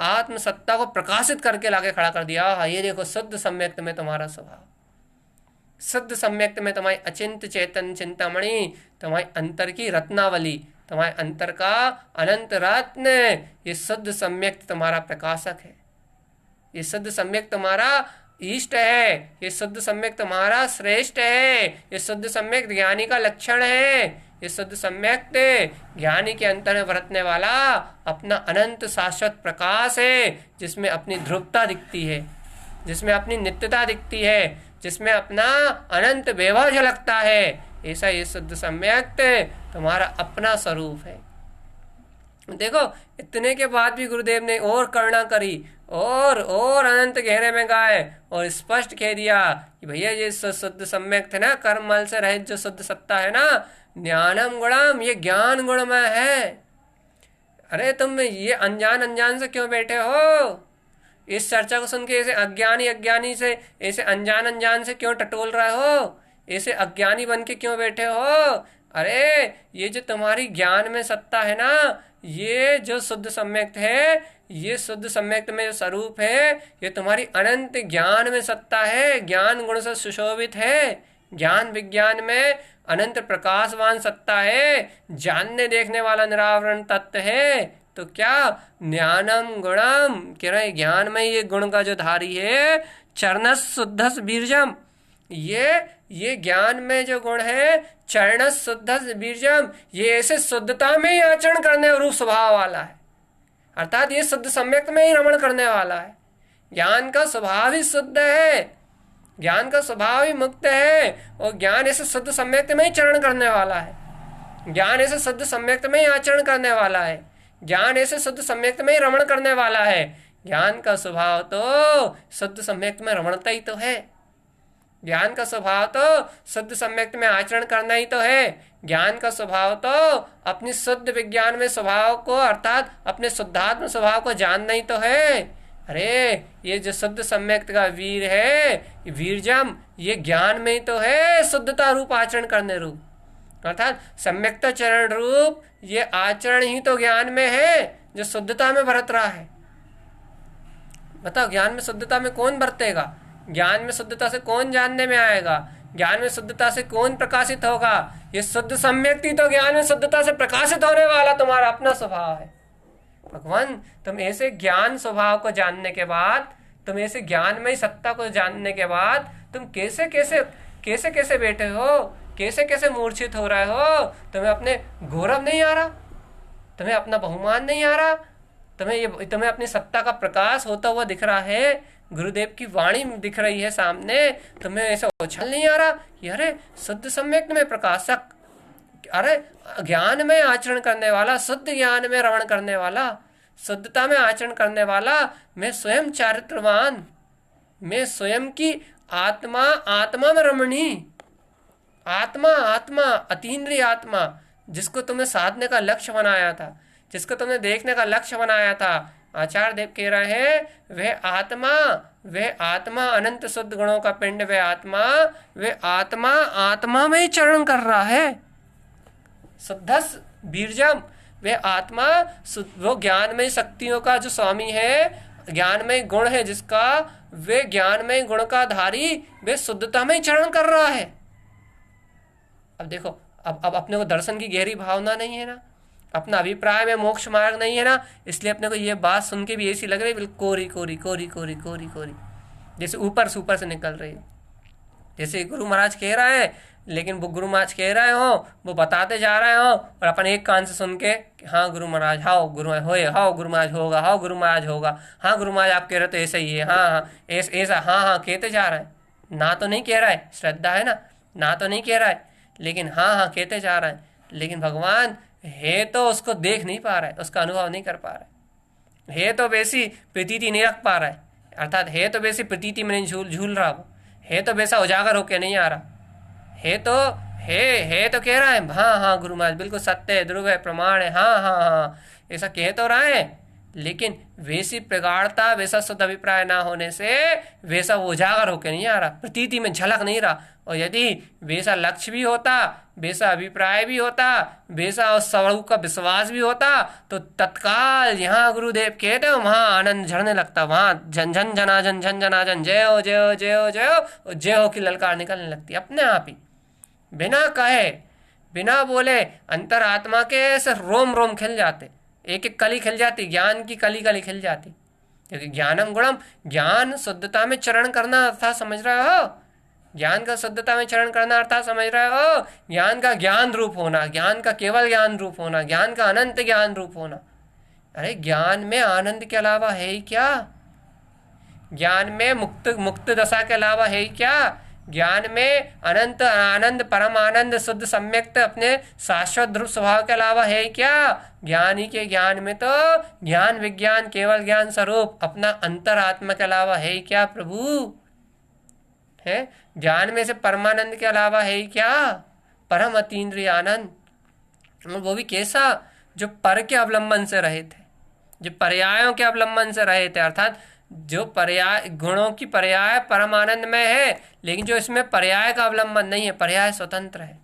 S1: आत्मसत्ता को प्रकाशित करके लाके खड़ा कर दिया। ये देखो शुद्ध सम्यक्त में तुम्हारा स्वभाव, शुद्ध सम्यक्त में तुम्हारी अचिंत चेतन चिंतामणि, तुम्हारी अंतर की रत्नावली, तुम्हारे अंतर का अनंत रत्न, ये शुद्ध सम्यक्त तुम्हारा प्रकाशक है, ये शुद्ध सम्यक तुम्हारा इष्ट है, ये शुद्ध सम्यक तुम्हारा श्रेष्ठ है, ये शुद्ध सम्यक ज्ञानी का लक्षण है, ये शुद्ध सम्यक ज्ञानी के अंतर में बरतने वाला अपना अनंत शाश्वत प्रकाश है, जिसमें अपनी ध्रुवता दिखती है, जिसमें अपनी नित्यता दिखती है, जिसमें अपना अनंत वैभव झलकता है। ऐसा ये शुद्ध सम्यक तुम्हारा अपना स्वरूप है। देखो इतने के बाद भी गुरुदेव ने और करुणा करी और अनंत गहरे में गाए और स्पष्ट कह दिया कि भैया ये शुद्ध सम्यक थे ना, कर्ममल से रहित जो शुद्ध सत्ता है ना, ज्ञानम गुणम, ये ज्ञान गुणमय है। अरे तुम ये अनजान से क्यों बैठे हो? इस चर्चा को सुन के ऐसे अज्ञानी से, ऐसे अनजान से क्यों टटोल रहे हो? ऐसे अज्ञानी बन के क्यों बैठे हो? अरे ये जो तुम्हारी ज्ञान में सत्ता है ना, ये जो शुद्ध सम्यक्त है, ये शुद्ध सम्यक्त में जो स्वरूप है, ये तुम्हारी अनंत ज्ञान में सत्ता है, ज्ञान गुण से सुशोभित है, ज्ञान विज्ञान में अनंत प्रकाशवान सत्ता है, जानने देखने वाला निरावरण तत्व है। तो क्या ज्ञानम गुणम कह रहे, ज्ञान में ये गुण का जो धारी है, चरणस शुद्धस बीर्जम, ये ज्ञान में जो गुण है, चरणस शुद्धस बीर्जम, ये ऐसे शुद्धता में ही आचरण करने रूप स्वभाव वाला है, अर्थात ये शुद्ध सम्यक्त में ही रमण करने वाला है। ज्ञान का स्वभाव ही शुद्ध है, ज्ञान का स्वभाव ही मुक्त है, और ज्ञान ऐसे शुद्ध सम्यक्त में ही चरण करने वाला है, ज्ञान ऐसे शुद्ध सम्यक्त में ही आचरण करने वाला है, ज्ञान ऐसे शुद्ध सम्यक्त में ही रमण करने वाला है। ज्ञान का स्वभाव तो शुद्ध सम्यक्त में रमणता ही तो है, ज्ञान का स्वभाव तो शुद्ध सम्यक्त में आचरण करना ही तो है, ज्ञान का स्वभाव तो अपनी शुद्ध विज्ञान में स्वभाव को, अर्थात अपने शुद्धात्म स्वभाव को जानना ही तो है। अरे ये जो शुद्ध सम्यक्त का वीर है, वीरजम, ये ज्ञान में ही तो है, शुद्धता रूप आचरण करने रूप, अर्थात सम्यक्त चरण रूप ये आचरण ही तो ज्ञान में है, जो शुद्धता में बरत रहा है। बताओ ज्ञान में शुद्धता में कौन बरतेगा? ज्ञान में शुद्धता से कौन जानने में आएगा? ज्ञान में शुद्धता से कौन प्रकाशित होगा? ये शुद्ध सम्यक्ति तो ज्ञान में शुद्धता से प्रकाशित होने वाला तुम्हारा अपना स्वभाव है। भगवान तुम ऐसे ज्ञान स्वभाव को जानने के बाद, तुम ऐसे ज्ञान में सत्ता को जानने के बाद तुम कैसे कैसे बैठे हो, कैसे कैसे मूर्छित हो रहे हो? तुम्हें अपने गौरव नहीं आ रहा? तुम्हें अपना बहुमान नहीं आ रहा? तुम्हें अपनी सत्ता का प्रकाश होता हुआ दिख रहा है? गुरुदेव की वाणी दिख रही है सामने, तुम्हें ऐसा उछल नहीं आ रहा कि अरे शुद्ध सम्यक में प्रकाशक, अरे ज्ञान में आचरण करने वाला, शुद्ध ज्ञान में रमण करने वाला, शुद्धता में आचरण करने वाला, मैं स्वयं चारित्रवान, मैं स्वयं की आत्मा, आत्मा में रमणी, आत्मा, आत्मा अतीन्द्रिय आत्मा, जिसको तुमने साधने का लक्ष्य बनाया था, जिसको तुमने देखने का लक्ष्य बनाया था। आचार्य देव कह रहे हैं वह आत्मा अनंत शुद्ध गुणों का पिंड, वह आत्मा आत्मा में ही चरण कर रहा है। शुद्धस बीरजम, वे आत्मा वो ज्ञानमय शक्तियों का जो स्वामी है, ज्ञानमय गुण है जिसका, वे ज्ञानमय गुण का धारी, वे शुद्धता में ही चरण कर रहा है। अब देखो, अब अपने को दर्शन की गहरी भावना नहीं है ना, अपना अभिप्राय में मोक्ष मार्ग नहीं है ना, इसलिए अपने को ये बात सुन के भी ऐसी लग रही है बिल्कुल कोरी कोरी कोरी कोरी कोरी कोरी, जैसे ऊपर से निकल रही है। जैसे गुरु महाराज कह रहे हैं, लेकिन वो गुरु महाराज कह रहे हो, वो बताते जा रहे हो, और अपन एक कान से सुन के हाँ गुरु महाराज, हाँ गुरु महाराज होए, हाँ गुरु महाराज होगा, हाँ गुरु महाराज होगा, हाँ गुरु महाराज आप कह रहे तो ऐसा ही है, हाँ हाँ ऐसा, हाँ हाँ कहते जा रहे हैं। ना तो नहीं कह रहा है, श्रद्धा है ना तो नहीं कह रहा है, लेकिन हाँ हाँ कहते जा रहा है। लेकिन भगवान है तो उसको देख नहीं पा रहा है, उसका अनुभव नहीं कर पा रहा है तो वैसी प्रतीति नहीं रख पा रहा है, अर्थात है तो वैसी प्रतीति में नहीं झूल रहा, वो है तो वैसा उजागर होके नहीं आ रहा, है तो कह रहा है हाँ हाँ गुरु महाराज बिल्कुल सत्य है, ध्रुव है, प्रमाण है, हाँ हाँ हाँ ऐसा कह तो रहा है, लेकिन वैसी प्रगाढ़ता, वैसा शुद्ध अभिप्राय ना होने से वैसा वो उजागर होकर नहीं आ रहा, प्रतीति में झलक नहीं रहा। और यदि वैसा लक्ष्य भी होता, वैसा अभिप्राय भी होता, वैसा उस स्वरूप का विश्वास भी होता, तो तत्काल यहाँ गुरुदेव कहते हो वहाँ आनंद झड़ने लगता, वहाँ झन झन जनाजन झन जनाजन जय हो जय हो जय हो जय हो जय हो की ललकार निकलने लगती अपने आप ही, बिना कहे बिना बोले। अंतरात्मा के ऐसे रोम रोम खिल जाते, एक एक कली खिल जाती, ज्ञान की कली कली खिल जाती, क्योंकि ज्ञानम गुणम, ज्ञान शुद्धता में चरण करना अर्थात समझ रहे हो, ज्ञान का शुद्धता में चरण करना अर्थात समझ रहे हो, ज्ञान का ज्ञान रूप होना, ज्ञान का केवल ज्ञान रूप होना, ज्ञान का अनंत ज्ञान रूप होना। अरे ज्ञान में आनंद के अलावा है ही क्या? ज्ञान में मुक्त दशा के अलावा है ही क्या? ज्ञान में अनंत आनंद, परम आनंद, शुद्ध सम्यक्त अपने शाश्वत ध्रुव स्वभाव के अलावा है क्या? ज्ञानी के ज्ञान में तो ज्ञान विज्ञान केवल ज्ञान स्वरूप अपना अंतरात्मा के अलावा है क्या प्रभु? है ज्ञान में से परमानंद के अलावा है क्या? परम अतीन्द्रिय आनंद, और वो भी कैसा? जो पर के अवलंबन से रहे थे, जो पर्यायों के अवलंबन से रहे थे, अर्थात जो पर्याय गुणों की पर्याय परमानंद में है, लेकिन जो इसमें पर्याय का अवलंबन नहीं है, पर्याय स्वतंत्र है,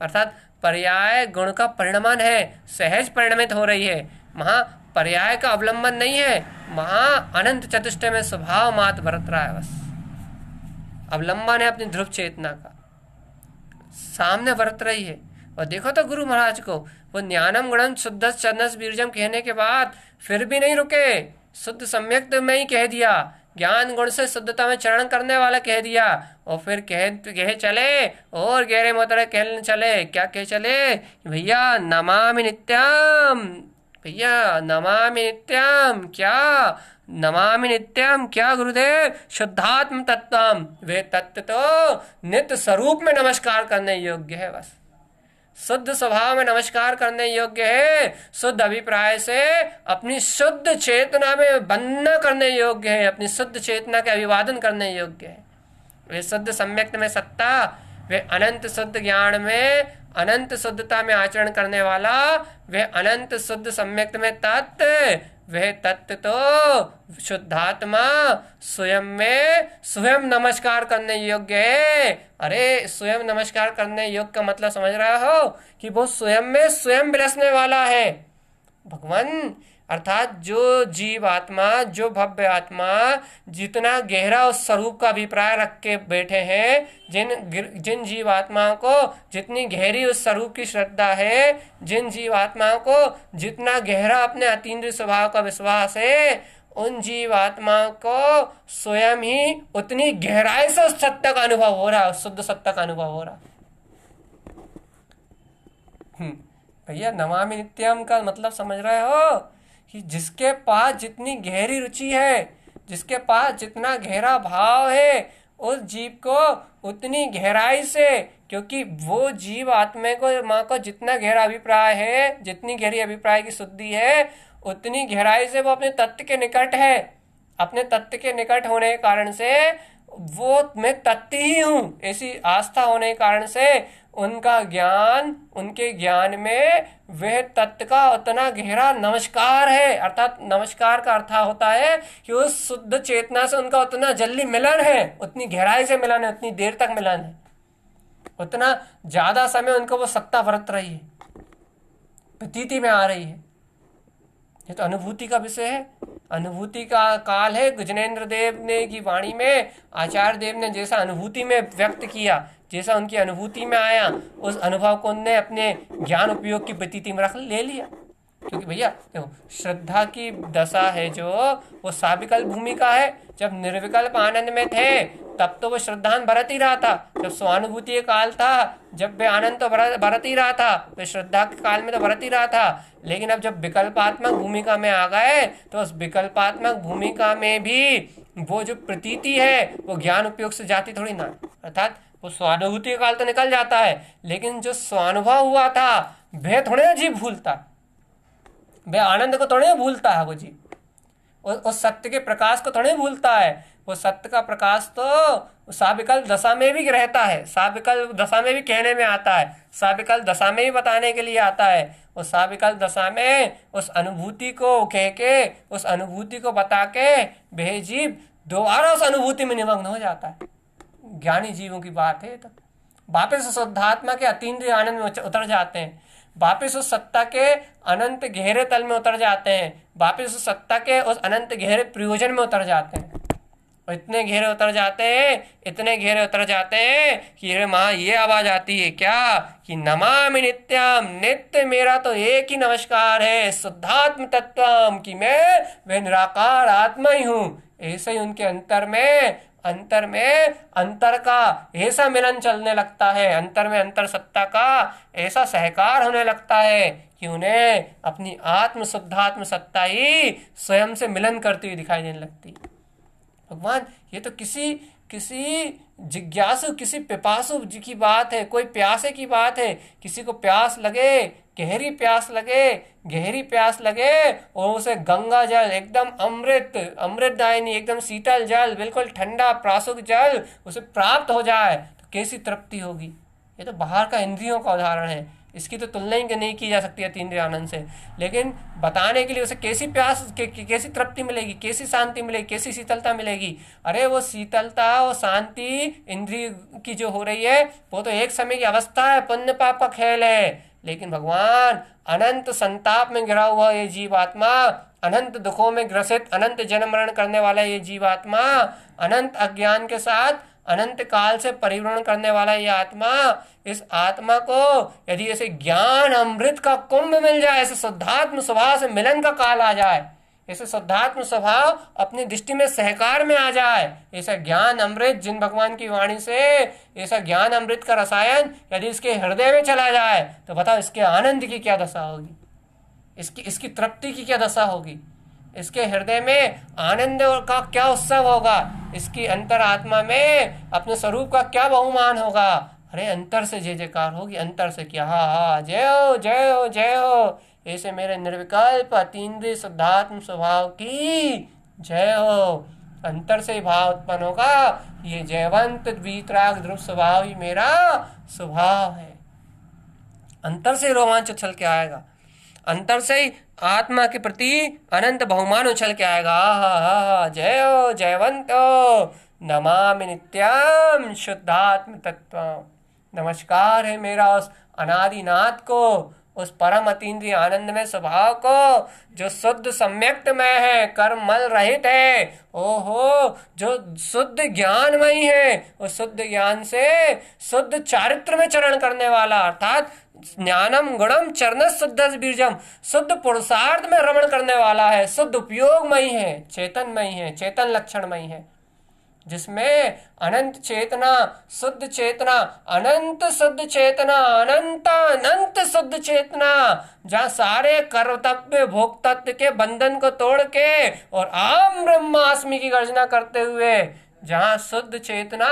S1: अर्थात पर्याय गुण का परिणमन है, सहज परिणमित हो रही है, वहाँ पर्याय का अवलंबन नहीं है, वहाँ अनंत चतुष्टय में स्वभाव मात्र बरत रहा है, बस अवलंबन है अपनी ध्रुव चेतना का, सामने बरत रही है। और देखो तो गुरु महाराज को वो ज्ञानम गुणम शुद्ध चंदस बीरजम कहने के बाद फिर भी नहीं रुके, शुद्ध सम्यक में ही कह दिया, ज्ञान गुण से शुद्धता में चरण करने वाला कह दिया, और फिर कहे चले और गहरे मोतरे कहने चले, क्या कह चले? भैया नमामि नित्यम, भैया नमामि नित्यम, क्या नमामि नित्यम? क्या गुरुदेव? शुद्धात्म तत्वम, वे तत्व तो नित्य स्वरूप में नमस्कार करने योग्य है, बस शुद्ध स्वभाव में नमस्कार करने योग्य है, शुद्ध अभिप्राय से अपनी शुद्ध चेतना में वंदना करने योग्य है, अपनी शुद्ध चेतना के अभिवादन करने योग्य है। वे शुद्ध सम्यक्त में सत्ता, वे अनंत शुद्ध ज्ञान में अनंत शुद्धता में आचरण करने वाला, वे अनंत शुद्ध सम्यक्त में तत्व, वह तत्व तो शुद्धात्मा स्वयं में स्वयं नमस्कार करने योग्य है। अरे स्वयं नमस्कार करने योग्य का मतलब समझ रहा हो कि वो स्वयं में स्वयं विलसने वाला है भगवान, अर्थात जो जीव आत्मा, जो भव्य आत्मा जितना गहरा उस स्वरूप का अभिप्राय रख के बैठे हैं, जिन जीव आत्माओं को जितनी गहरी उस स्वरूप की श्रद्धा है, जिन जीव आत्माओं को जितना गहरा अपने अतीन्द्रिय स्वभाव का विश्वास है, उन जीव आत्माओं को स्वयं ही उतनी गहराई से उस सत्ता का अनुभव हो रहा है, उस शुद्ध सत्ता का अनुभव हो रहा है। भैया नमामि नित्यम का मतलब समझ रहे हो कि जिसके पास जितनी गहरी रुचि है, जिसके पास जितना गहरा भाव है, उस जीव को उतनी गहराई से, क्योंकि वो जीव आत्मा को माँ को जितना गहरा अभिप्राय है, जितनी गहरी अभिप्राय की शुद्धि है, उतनी गहराई से वो अपने तत्व के निकट है। अपने तत्व के निकट होने के कारण से वो मैं तत्व ही हूँ, ऐसी आस्था होने के कारण से उनका ज्ञान, उनके ज्ञान में वह तत्व का उतना गहरा नमस्कार है। अर्थात नमस्कार का अर्थ होता है कि उस शुद्ध चेतना से उनका उतना जल्दी मिलन है, उतनी गहराई से मिलन है, उतनी देर तक मिलन है, उतना ज्यादा समय उनको वो सत्ता बरत रही है, प्रतीति में आ रही है। ये तो अनुभूति का विषय है, अनुभूति का काल है। गजनेन्द्र देव ने की वाणी में आचार्य देव ने जैसा अनुभूति में व्यक्त किया, जैसा उनकी अनुभूति में आया, उस अनुभव को उनने अपने ज्ञान उपयोग की प्रतीति में रख ले लिया। क्योंकि भैया देखो, श्रद्धा की दशा है जो वो साविकल्प भूमिका है। जब निर्विकल्प आनंद में थे तब तो वो श्रद्धान बरत ही रहा था। जब स्वानुभूति काल था, जब वे आनंद तो बरत ही रहा था, वे श्रद्धा के काल में तो बरत ही रहा था। लेकिन अब जब विकल्पात्मक भूमिका में आ गए तो उस विकल्पात्मक भूमिका में भी वो जो प्रतीति है वो ज्ञान उपयोग से जाती थोड़ी ना। अर्थात वो स्वानुभूति काल तो निकल जाता है, लेकिन जो स्वानुभव हुआ था वह थोड़े ना जीव भूलता, वह आनंद को थोड़े भूलता है। वो जीव उस सत्य के प्रकाश को थोड़े भूलता है। वो सत्य का प्रकाश तो साविकल्प दशा में भी रहता है, साविकल्प दशा में भी कहने में आता है, साविकल्प दशा में भी बताने के लिए आता है। उस साविकल्प दशा में उस अनुभूति को कह के, उस अनुभूति को बता के वह जीव दोबारा उस अनुभूति में निमग्न हो जाता है। ज्ञानी जीवों की बात है। तो वापिस शुद्धात्मा के अतीन्द्रिय आनंद में उतर जाते हैं, वापिस उस सत्ता के अनंत गहरे तल में उतर जाते हैं, वापिस उस सत्ता के उस अनंत गहरे प्रयोजन में उतर जाते हैं। और इतने गहरे उतर जाते हैं, इतने गहरे उतर जाते हैं कि अरे माँ ये आवाज आती है क्या कि नमामि नित्यम, नित्य मेरा तो एक ही नमस्कार है, शुद्धात्म तत्वम, कि मैं वह निराकार आत्मा ही हूँ। ऐसे ही उनके अंतर में अंतर का ऐसा मिलन चलने लगता है, अंतर में अंतर सत्ता का ऐसा सहकार होने लगता है कि उन्हें अपनी आत्म शुद्धात्म सत्ता ही स्वयं से मिलन करती हुई दिखाई देने लगती है। भगवान ये तो किसी जिज्ञासु, किसी पिपासु की बात है, कोई प्यासे की बात है। किसी को प्यास लगे, गहरी प्यास लगे और उसे गंगा जल एकदम अमृतदायिनी, एकदम शीतल जल, बिल्कुल ठंडा प्रासुक जल उसे प्राप्त हो जाए तो कैसी तृप्ति होगी। ये तो बाहर का इंद्रियों का उदाहरण है, इसकी तो तुलना ही नहीं की जा सकती अतीन्द्रिय आनंद से। लेकिन बताने के लिए उसे कैसी प्यास, कैसी तृप्ति मिलेगी, कैसी शांति मिलेगी, कैसी शीतलता मिलेगी। अरे वो शीतलता, वो शांति इंद्रिय की जो हो रही है वो तो एक समय की अवस्था है, पुण्य पाप का खेल है। लेकिन भगवान अनंत संताप में गिरा हुआ ये जीवात्मा, अनंत दुखों में ग्रसित, अनंत जन्म मरण करने वाला ये जीवात्मा, अनंत अज्ञान के साथ अनंत काल से परिभ्रमण करने वाला ये आत्मा, इस आत्मा को यदि ऐसे ज्ञान अमृत का कुंभ मिल जाए, ऐसे शुद्धात्म स्वभाव से मिलन का काल आ जाए, ऐसे शुद्धात्म स्वभाव अपनी दृष्टि में सहकार में आ जाए, ऐसा ज्ञान अमृत जिन भगवान की वाणी से ऐसा ज्ञान अमृत का रसायन यदि इसके हृदय में चला जाए तो बताओ इसके आनंद की क्या दशा होगी, इसकी तृप्ति की क्या दशा होगी, इसके हृदय में आनंद का क्या उत्सव होगा, इसकी अंतरात्मा में अपने स्वरूप का क्या बहुमान होगा। अरे अंतर से जय जयकार होगी, अंतर से क्या, हाँ जय हो जय हो जय हो, ऐसे मेरे निर्विकल्प अतीन्द्रिय शुद्धात्म स्वभाव की जय हो। अंतर से भाव उत्पन्न होगा, ये जयवंत वीतराग ध्रुव स्वभाव ही मेरा स्वभाव है। अंतर से रोमांच उछल के आएगा, अंतर से ही आत्मा के प्रति अनंत बहुमान उछल के आएगा। हा जय हो जयवंत हो, नमामि नित्यम शुद्धात्म तत्वम। नमस्कार है मेरा उस अनादिनाथ को, उस परम अतीन्द्रिय आनंद में स्वभाव को, जो शुद्ध सम्यक्तमय है, कर्म मल रहित है, ओहो जो शुद्ध ज्ञानमयी है, उस शुद्ध ज्ञान से शुद्ध चारित्र में चरण करने वाला, अर्थात ज्ञानम गुणम चरण शुद्ध बीजम, शुद्ध पुरुषार्थ में रमण करने वाला है, शुद्ध उपयोगमयी है, चेतनमयी है, चेतन लक्षणमयी है। जिसमें अनंत चेतना, शुद्ध चेतना, अनंत शुद्ध चेतना, अनंत अनंत शुद्ध चेतना, जहाँ सारे कर्तव्य भोक्तत्व के बंधन को तोड़ के और आम ब्रह्मास्मि की गर्जना करते हुए जहाँ शुद्ध चेतना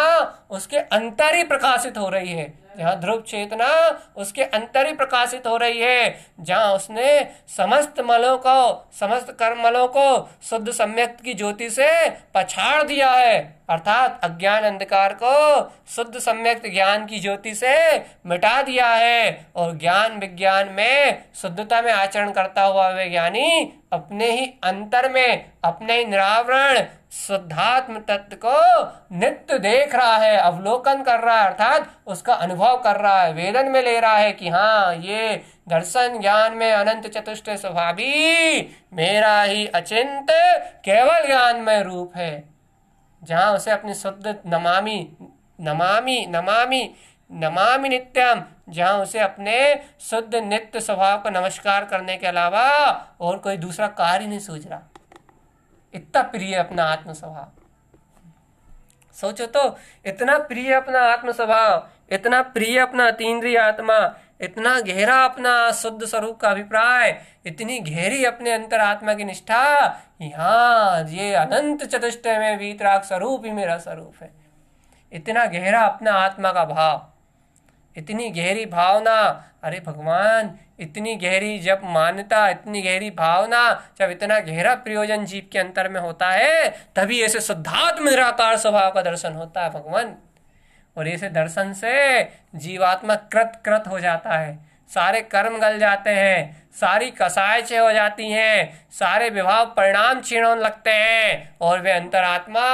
S1: उसके अंतर ही प्रकाशित हो रही है, जहाँ ध्रुव चेतना उसके अंतर ही प्रकाशित हो रही है, जहाँ उसने समस्त मलों को, समस्त कर्म मलों को शुद्ध सम्यक की ज्योति से पछाड़ दिया है, अर्थात अज्ञान अंधकार को शुद्ध सम्यक ज्ञान की ज्योति से मिटा दिया है। और ज्ञान विज्ञान में शुद्धता में आचरण करता हुआ वे ज्ञानी अपने ही अंतर में, अपने ही निरावरण शुद्धात्म तत्व को नित्य देख रहा है, अवलोकन कर रहा है, अर्थात उसका अनुभव कर रहा है, वेदन में ले रहा है कि हाँ ये दर्शन ज्ञान में अनंत चतुष्टय स्वभावी मेरा ही अचिंत केवल ज्ञान में रूप है। जहाँ उसे अपनी शुद्ध नमामि नमामि नमामि नमामि नित्यम, जहाँ उसे अपने शुद्ध नित्य स्वभाव को नमस्कार करने के अलावा और कोई दूसरा कार्य नहीं सूझ रहा। इतना प्रिय अपना आत्म स्वभाव, सोचो तो, इतना प्रिय अपना आत्म स्वभाव, इतना प्रिय अपना अतीन्द्रिय आत्मा, इतना गहरा अपना शुद्ध स्वरूप का अभिप्राय, इतनी गहरी अपने अंतर आत्मा की निष्ठा, हाँ ये अनंत चतुष्टय में वीतराग स्वरूप ही मेरा स्वरूप है। इतना गहरा अपना आत्मा का भाव, इतनी गहरी भावना, अरे भगवान इतनी गहरी जब मान्यता, इतनी गहरी भावना, जब इतना गहरा प्रयोजन जीव के अंतर में होता है तभी ऐसे शुद्धात्म निराकार स्वभाव का दर्शन होता है भगवान। और ऐसे दर्शन से जीवात्मा कृत कृत हो जाता है, सारे कर्म गल जाते हैं, सारी कसायचें हो जाती हैं, सारे विभाव परिणाम क्षीण होने लगते हैं और वे अंतरात्मा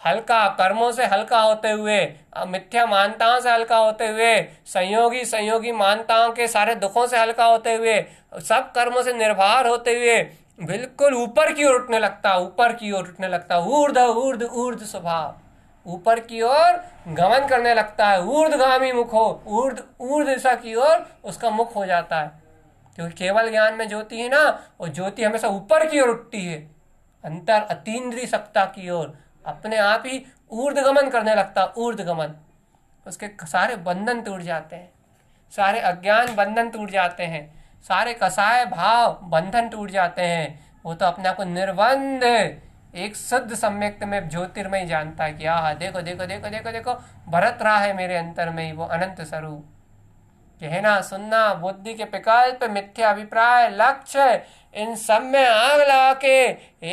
S1: हल्का, कर्मों से हल्का होते हुए, मिथ्या मान्यताओं से हल्का होते हुए, संयोगी मान्यताओं के सारे दुखों से हल्का होते हुए, सब कर्मों से निर्भर होते हुए बिल्कुल ऊपर की ओर उठने लगता, ऊपर की ओर उठने लगता, ऊर्ध्व ऊर्ध्व ऊर्ध्व स्वभाव, ऊपर की ओर गमन करने लगता है, ऊर्ध्वगामी मुख हो, ऊर्ध्व दिशा की ओर उसका मुख हो जाता है। क्योंकि केवल ज्ञान में ज्योति है ना, और ज्योति हमेशा ऊपर की ओर उठती है, अंतर अतीन्द्रिय सत्ता की ओर, अपने आप ही ऊर्ध्वगमन करने लगता, ऊर्ध्वगमन। उसके सारे बंधन टूट जाते हैं, सारे अज्ञान बंधन टूट जाते हैं, सारे कसाय भाव बंधन टूट जाते हैं। वो तो अपने आप को निर्बंध एक शुद्ध सम्यक्त में ज्योतिर्मय जानता है कि हाँ देखो देखो देखो देखो देखो भरत रहा है मेरे अंतर में ही वो अनंत स्वरूप। कहना सुनना, बुद्धि के विकल्प, मिथ्या अभिप्राय, लक्ष्य, इन सब में आग लगा के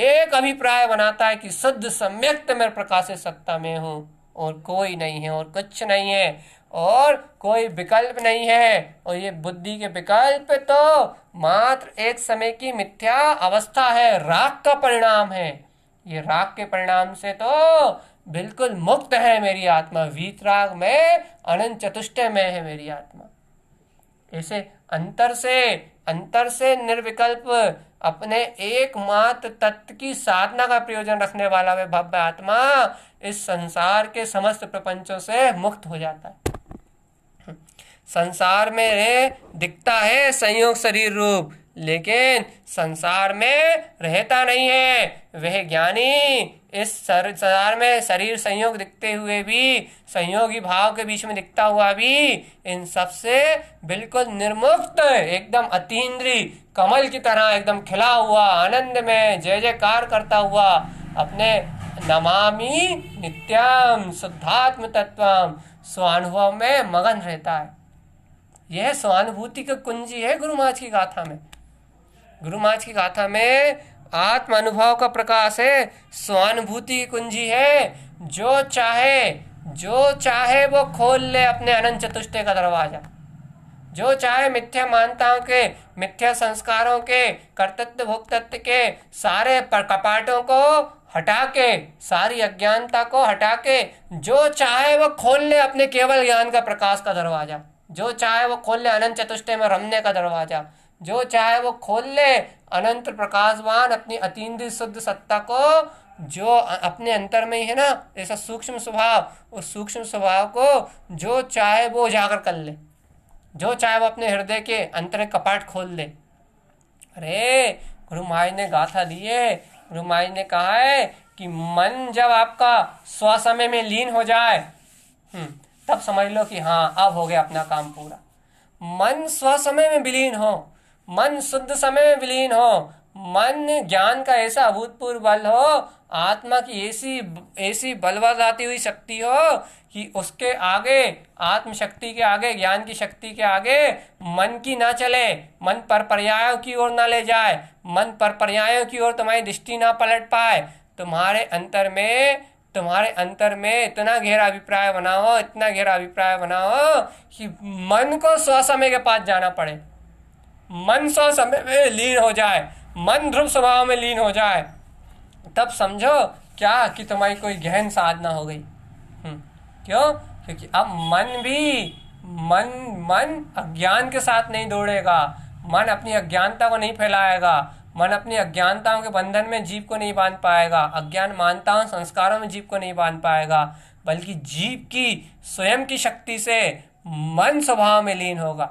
S1: एक अभिप्राय बनाता है कि शुद्ध सम्यक्त में प्रकाशित सत्ता में हूँ और कोई नहीं है और कुछ नहीं है और कोई विकल्प नहीं है। और ये बुद्धि के विकल्प तो मात्र एक समय की मिथ्या अवस्था है, राग का परिणाम है। ये राग के परिणाम से तो बिल्कुल मुक्त है मेरी आत्मा, वीतराग में अनंत चतुष्टय में है मेरी आत्मा। ऐसे अंतर से निर्विकल्प अपने एकमात्र तत्व की साधना का प्रयोजन रखने वाला वे भव्य आत्मा इस संसार के समस्त प्रपंचों से मुक्त हो जाता है। संसार में दिखता है संयोग शरीर रूप, लेकिन संसार में रहता नहीं है। वह ज्ञानी इस संसार में शरीर संयोग दिखते हुए भी, संयोगी भाव के बीच में दिखता हुआ भी, इन सब से बिल्कुल निर्मुक्त, एकदम अतीन्द्रिय कमल की तरह एकदम खिला हुआ, आनंद में जय जयकार करता हुआ अपने नमामि नित्यम शुद्धात्म तत्वम स्वानुभव में मगन रहता है। यह स्वानुभूति की कुंजी है गुरु महाराज की गाथा में। गुरु महाराज की गाथा में आत्म अनुभव का प्रकाश है, स्वानुभूति की कुंजी है। जो चाहे वो खोल ले अपने अनंत चतुष्टय का दरवाजा। जो चाहे मिथ्या मान्यताओं के, मिथ्या संस्कारों के, कर्तव्य भोक्तत्व के सारे कपाटों को हटा के, सारी अज्ञानता को हटा के, जो चाहे वो खोल ले अपने केवल ज्ञान का प्रकाश का दरवाजा। जो चाहे वो खोल ले अनंत चतुष्टय में रमने का दरवाजा। जो चाहे वो खोल ले अनंत प्रकाशवान अपनी अतीन्द्रिय शुद्ध सत्ता को, जो अपने अंतर में ही है ना, ऐसा सूक्ष्म स्वभाव, उस सूक्ष्म स्वभाव को जो चाहे वो उजागर कर ले, जो चाहे वो अपने हृदय के अंतर कपाट खोल ले। अरे गुरु महाराज ने गाथा दी है, गुरु महाराज ने कहा है कि मन जब आपका स्वसमय में लीन हो जाए, तब समझ लो कि हाँ अब हो गया अपना काम पूरा। मन स्वसमय में विलीन हो, मन शुद्ध समय में विलीन हो, मन ज्ञान का ऐसा अभूतपूर्व बल हो, आत्मा की ऐसी ऐसी बलवताती हुई शक्ति हो कि उसके आगे, आत्म शक्ति के आगे, ज्ञान की शक्ति के आगे मन की ना चले, मन पर पर्यायों की ओर ना ले जाए, मन पर पर्यायों की ओर तुम्हारी दृष्टि ना पलट पाए। तुम्हारे अंतर में इतना गहरा अभिप्राय बनाओ, इतना गहरा अभिप्राय बनाओ कि मन को स्वसमय के पास जाना पड़े, मन स्वसमय में लीन हो जाए, मन ध्रुव स्वभाव में लीन हो जाए। तब समझो क्या कि तुम्हारी कोई गहन साधना हो गई। क्यों? क्योंकि अब मन अज्ञान के साथ नहीं दौड़ेगा, मन अपनी अज्ञानता को नहीं फैलाएगा, मन अपनी अज्ञानताओं के बंधन में जीव को नहीं बांध पाएगा, अज्ञान मानताओं संस्कारों में जीव को नहीं बांध पाएगा, बल्कि जीव की स्वयं की शक्ति से मन स्वभाव में लीन होगा,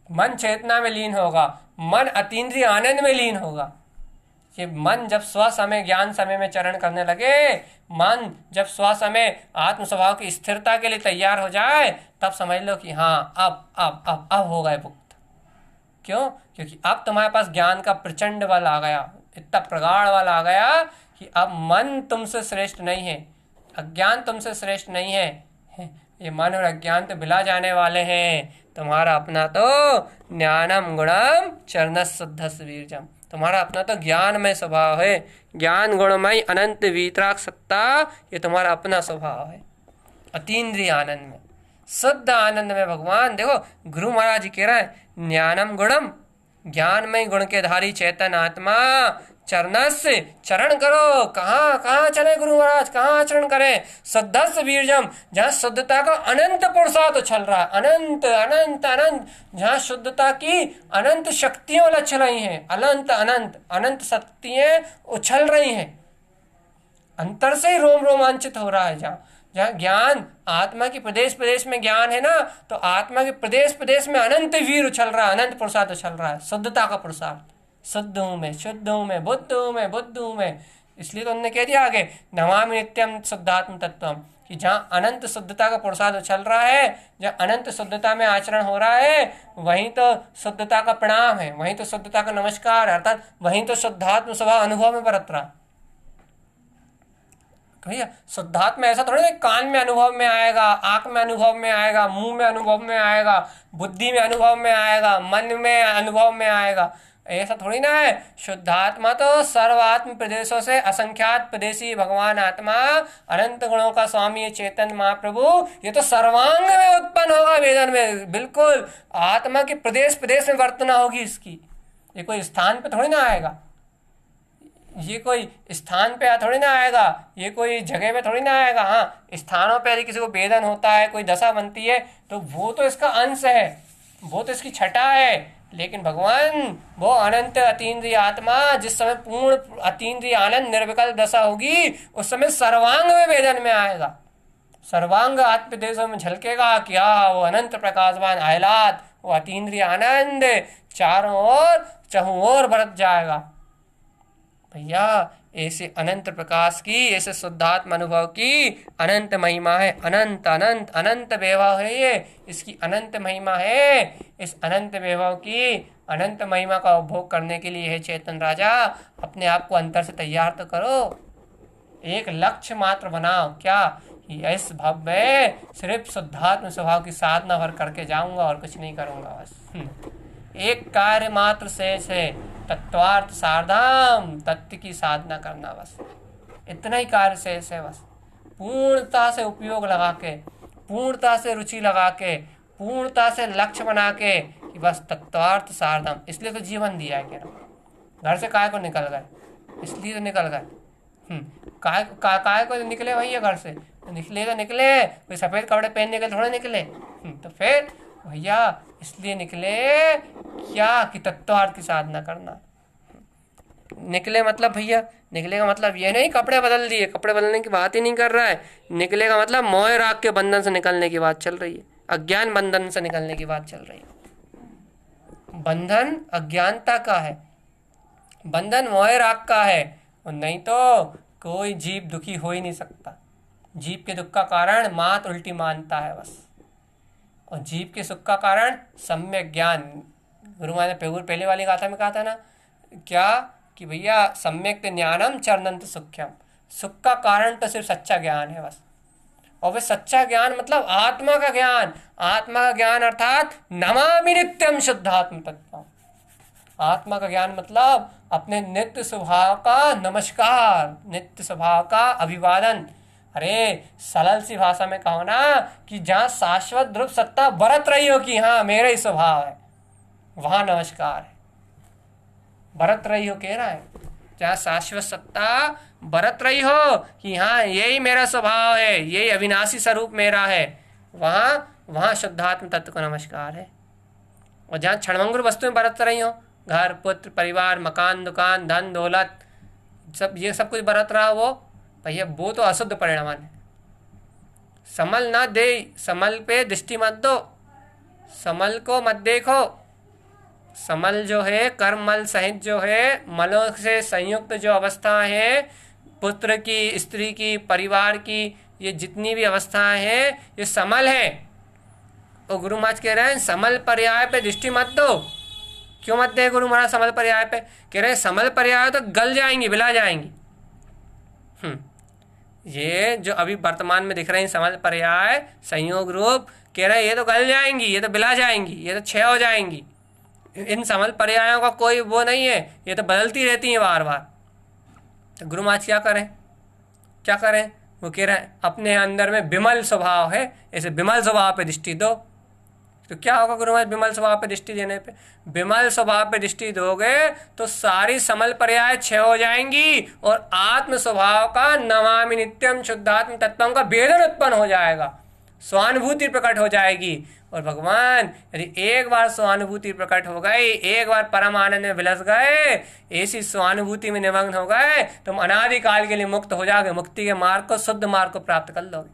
S1: मन चेतना में लीन होगा, मन अतीन्द्रिय आनंद में लीन होगा। ये मन जब स्वसमय ज्ञान समय में चरण करने लगे, मन जब स्वसमय आत्म स्वभाव की स्थिरता के लिए तैयार हो जाए, तब समझ लो कि हाँ अब हो गए मुक्त। क्यों? क्योंकि अब तुम्हारे पास ज्ञान का प्रचंड बल आ गया, इतना प्रगाढ़ बल आ गया कि अब मन तुमसे श्रेष्ठ नहीं है, अज्ञान तुमसे श्रेष्ठ नहीं है। ये मन और अज्ञान तो बिला जाने वाले हैं। तुम्हारा अपना तो ज्ञानम गुणम चरणस शुद्धस वीरजम, तुम्हारा अपना तो ज्ञानमय स्वभाव है, ज्ञान गुणमय अनंत वीतराग सत्ता, ये तुम्हारा अपना स्वभाव है। अतीन्द्रिय आनंद में, शुद्ध आनंद में भगवान देखो गुरु महाराज जी कह रहे हैं ज्ञानम गुणम, ज्ञानमय गुण के धारी चेतन आत्मा चरणस से चरण करो। कहाँ चले गुरु महाराज, कहाँ आचरण करें? शुद्धस वीरजम, जहाँ शुद्धता का अनंत पुरुषार्थ उछल रहा है, अनंत अनंत अनंत, जहाँ शुद्धता की अनंत शक्तियां उछल रही हैं, अनंत शक्तियां उछल रही हैं, अंतर से ही रोम रोमांचित हो रहा है। जहाँ ज्ञान आत्मा की प्रदेश प्रदेश में ज्ञान है ना, तो आत्मा के प्रदेश प्रदेश में अनंत वीर उछल रहा है, अनंत पुरुषार्थ उछल रहा है, शुद्धता का पुरुषार्थ। शुद्ध हूँ मैं, शुद्ध हूँ मैं, बुद्ध हूँ मैं। इसलिए तो उन्होंने कह दिया आगे नमामि नित्यम शुद्धात्म तत्वम, कि जहाँ अनंत शुद्धता का पुरुषार्थ उछल रहा है, जहाँ अनंत शुद्धता में आचरण हो रहा है, वहीं तो शुद्धता का प्रणाम है, वहीं तो शुद्धता का नमस्कार, अर्थात वहीं तो शुद्धात्म स्वभाव अनुभव में बरत रहा। भैया शुद्धात्मा ऐसा थोड़ी ना कान में अनुभव में आएगा, आंख में अनुभव में आएगा, मुंह में अनुभव में आएगा, बुद्धि में अनुभव में आएगा, मन में अनुभव में आएगा, ऐसा थोड़ी ना है। शुद्धात्मा तो सर्वात्म प्रदेशों से असंख्यात प्रदेशी भगवान आत्मा, अनंत गुणों का स्वामी चेतन महाप्रभु, ये तो सर्वांग में उत्पन्न होगा वेदन में। बिल्कुल आत्मा के प्रदेश प्रदेश में वर्तना होगी इसकी। ये कोई स्थान पे थोड़ी ना आएगा, ये कोई स्थान पे थोड़ी ना आएगा, ये कोई जगह पे थोड़ी ना आएगा। हाँ, स्थानों पे यदि किसी को वेदन होता है, कोई दशा बनती है, तो वो तो इसका अंश है, वो तो इसकी छटा है। लेकिन भगवान वो अनंत अतीन्द्रिय आत्मा, जिस समय पूर्ण अतीन्द्रिय आनंद निर्विकल्प दशा होगी, उस समय सर्वांग में वेदन में आएगा, सर्वांग आत्मदेशों में झलकेगा। क्या वो अनंत प्रकाशवान आह्लाद, वो अतीन्द्रिय आनंद चारों ओर चहुं ओर बरत जाएगा। भैया ऐसे अनंत प्रकाश की, ऐसे शुद्धात्म अनुभव की अनंत महिमा है, अनंत अनंत अनंत वैभव है ये, इसकी अनंत महिमा है। इस अनंत वैभव की अनंत महिमा का उपभोग करने के लिए है चेतन राजा, अपने आप को अंतर से तैयार तो करो, एक लक्ष्य मात्र बनाओ। क्या? इस भव में सिर्फ शुद्धात्म स्वभाव की साधना भर करके जाऊंगा और कुछ नहीं करूंगा, बस एक कार्य मात्र शेष है, तत्वार्थ सारधाम, तत्व की साधना करना, बस इतना ही कार्य शेष है। बस पूर्णता से उपयोग लगा के, पूर्णता से रुचि लगा के, पूर्णता से लक्ष्य बना के कि बस तत्वार्थ सारधाम। इसलिए तो जीवन दिया है। क्या घर से काय को निकल गए, इसलिए तो निकल गए। काय को निकले भैया घर से, तो निकले कोई सफ़ेद कपड़े पहनने के थोड़े निकले, तो फिर भैया इसलिए निकले क्या कि तत्वार्थ की साधना करना। निकले मतलब भैया, निकले का मतलब ये नहीं कपड़े बदल दिए, कपड़े बदलने की बात ही नहीं कर रहा है। निकले का मतलब मोह राग के बंधन से निकलने की बात चल रही है, अज्ञान बंधन से निकलने की बात चल रही है। बंधन अज्ञानता का है, बंधन मोह राग का है, और नहीं तो कोई जीव दुखी हो ही नहीं सकता। जीव के दुख का कारण मात उल्टी मानता है बस, और जीव के सुख का कारण सम्यक ज्ञान। गुरु महाराज ने पहले वाली गाथा में कहा था ना क्या कि भैया सम्यक ज्ञानम चरणंत सुख्यम, सुख का कारण तो सिर्फ सच्चा ज्ञान है बस। और वह सच्चा ज्ञान मतलब आत्मा का ज्ञान, आत्मा का ज्ञान अर्थात नमामि नित्यम शुद्धात्म तत्व। आत्मा का ज्ञान मतलब अपने नित्य स्वभाव का नमस्कार, नित्य स्वभाव का अभिवादन। अरे सरल सी भाषा में कहो ना कि जहाँ शाश्वत ध्रुव सत्ता बरत रही हो कि हाँ मेरा ही स्वभाव है, वहाँ नमस्कार है। बरत रही हो कह रहा है, जहाँ शाश्वत सत्ता बरत रही हो कि हाँ यही मेरा स्वभाव है, यही अविनाशी स्वरूप मेरा है, वहाँ शुद्धात्म तत्व को नमस्कार है। और जहाँ क्षणभंगुर वस्तुएं बरत रही हो, घर पुत्र परिवार मकान दुकान धन दौलत सब, ये सब कुछ बरत रहा वो भैया, वो तो अशुद्ध परिणाम है। समल ना दे, समल पे दृष्टि मत दो, समल को मत देखो। समल जो है कर्ममल सहित जो है मलों से संयुक्त जो अवस्था है, पुत्र की स्त्री की परिवार की, ये जितनी भी अवस्थाएं हैं ये समल है। तो गुरु महाराज कह रहे हैं समल पर्याय पे दृष्टि मत दो। क्यों मत दे गुरु महाराज समल पर्याय पे? कह रहे हैं समल पर्याय तो गल जाएंगी, बिला जाएंगी। ये जो अभी वर्तमान में दिख रहे हैं समल पर्याय संयोग रूप, कह रहे हैं ये तो गल जाएंगी, ये तो बिला जाएंगी, ये तो क्षय हो जाएंगी। इन समल पर्यायों का कोई वो नहीं है, ये तो बदलती रहती हैं बार बार। तो गुरु महाराज क्या करें? वो कह रहे हैं अपने अंदर में विमल स्वभाव है, ऐसे विमल स्वभाव पे दृष्टि दो। तो क्या होगा गुरु महाराज विमल स्वभाव पे दृष्टि देने पे? विमल स्वभाव पे दृष्टि दोगे तो सारी समल पर्याय क्षय हो जाएंगी और आत्म स्वभाव का नमामि नित्यम शुद्धात्म तत्वों का भेदन उत्पन्न हो जाएगा, स्वानुभूति प्रकट हो जाएगी। और भगवान यदि एक बार स्वानुभूति प्रकट हो गई, एक बार परम आनंद में विलस गए, ऐसी स्वानुभूति में निमग्न हो गए, तुम अनादिकाल के लिए मुक्त हो जाओगे, मुक्ति के मार्ग को, शुद्ध मार्ग को प्राप्त कर लोगे।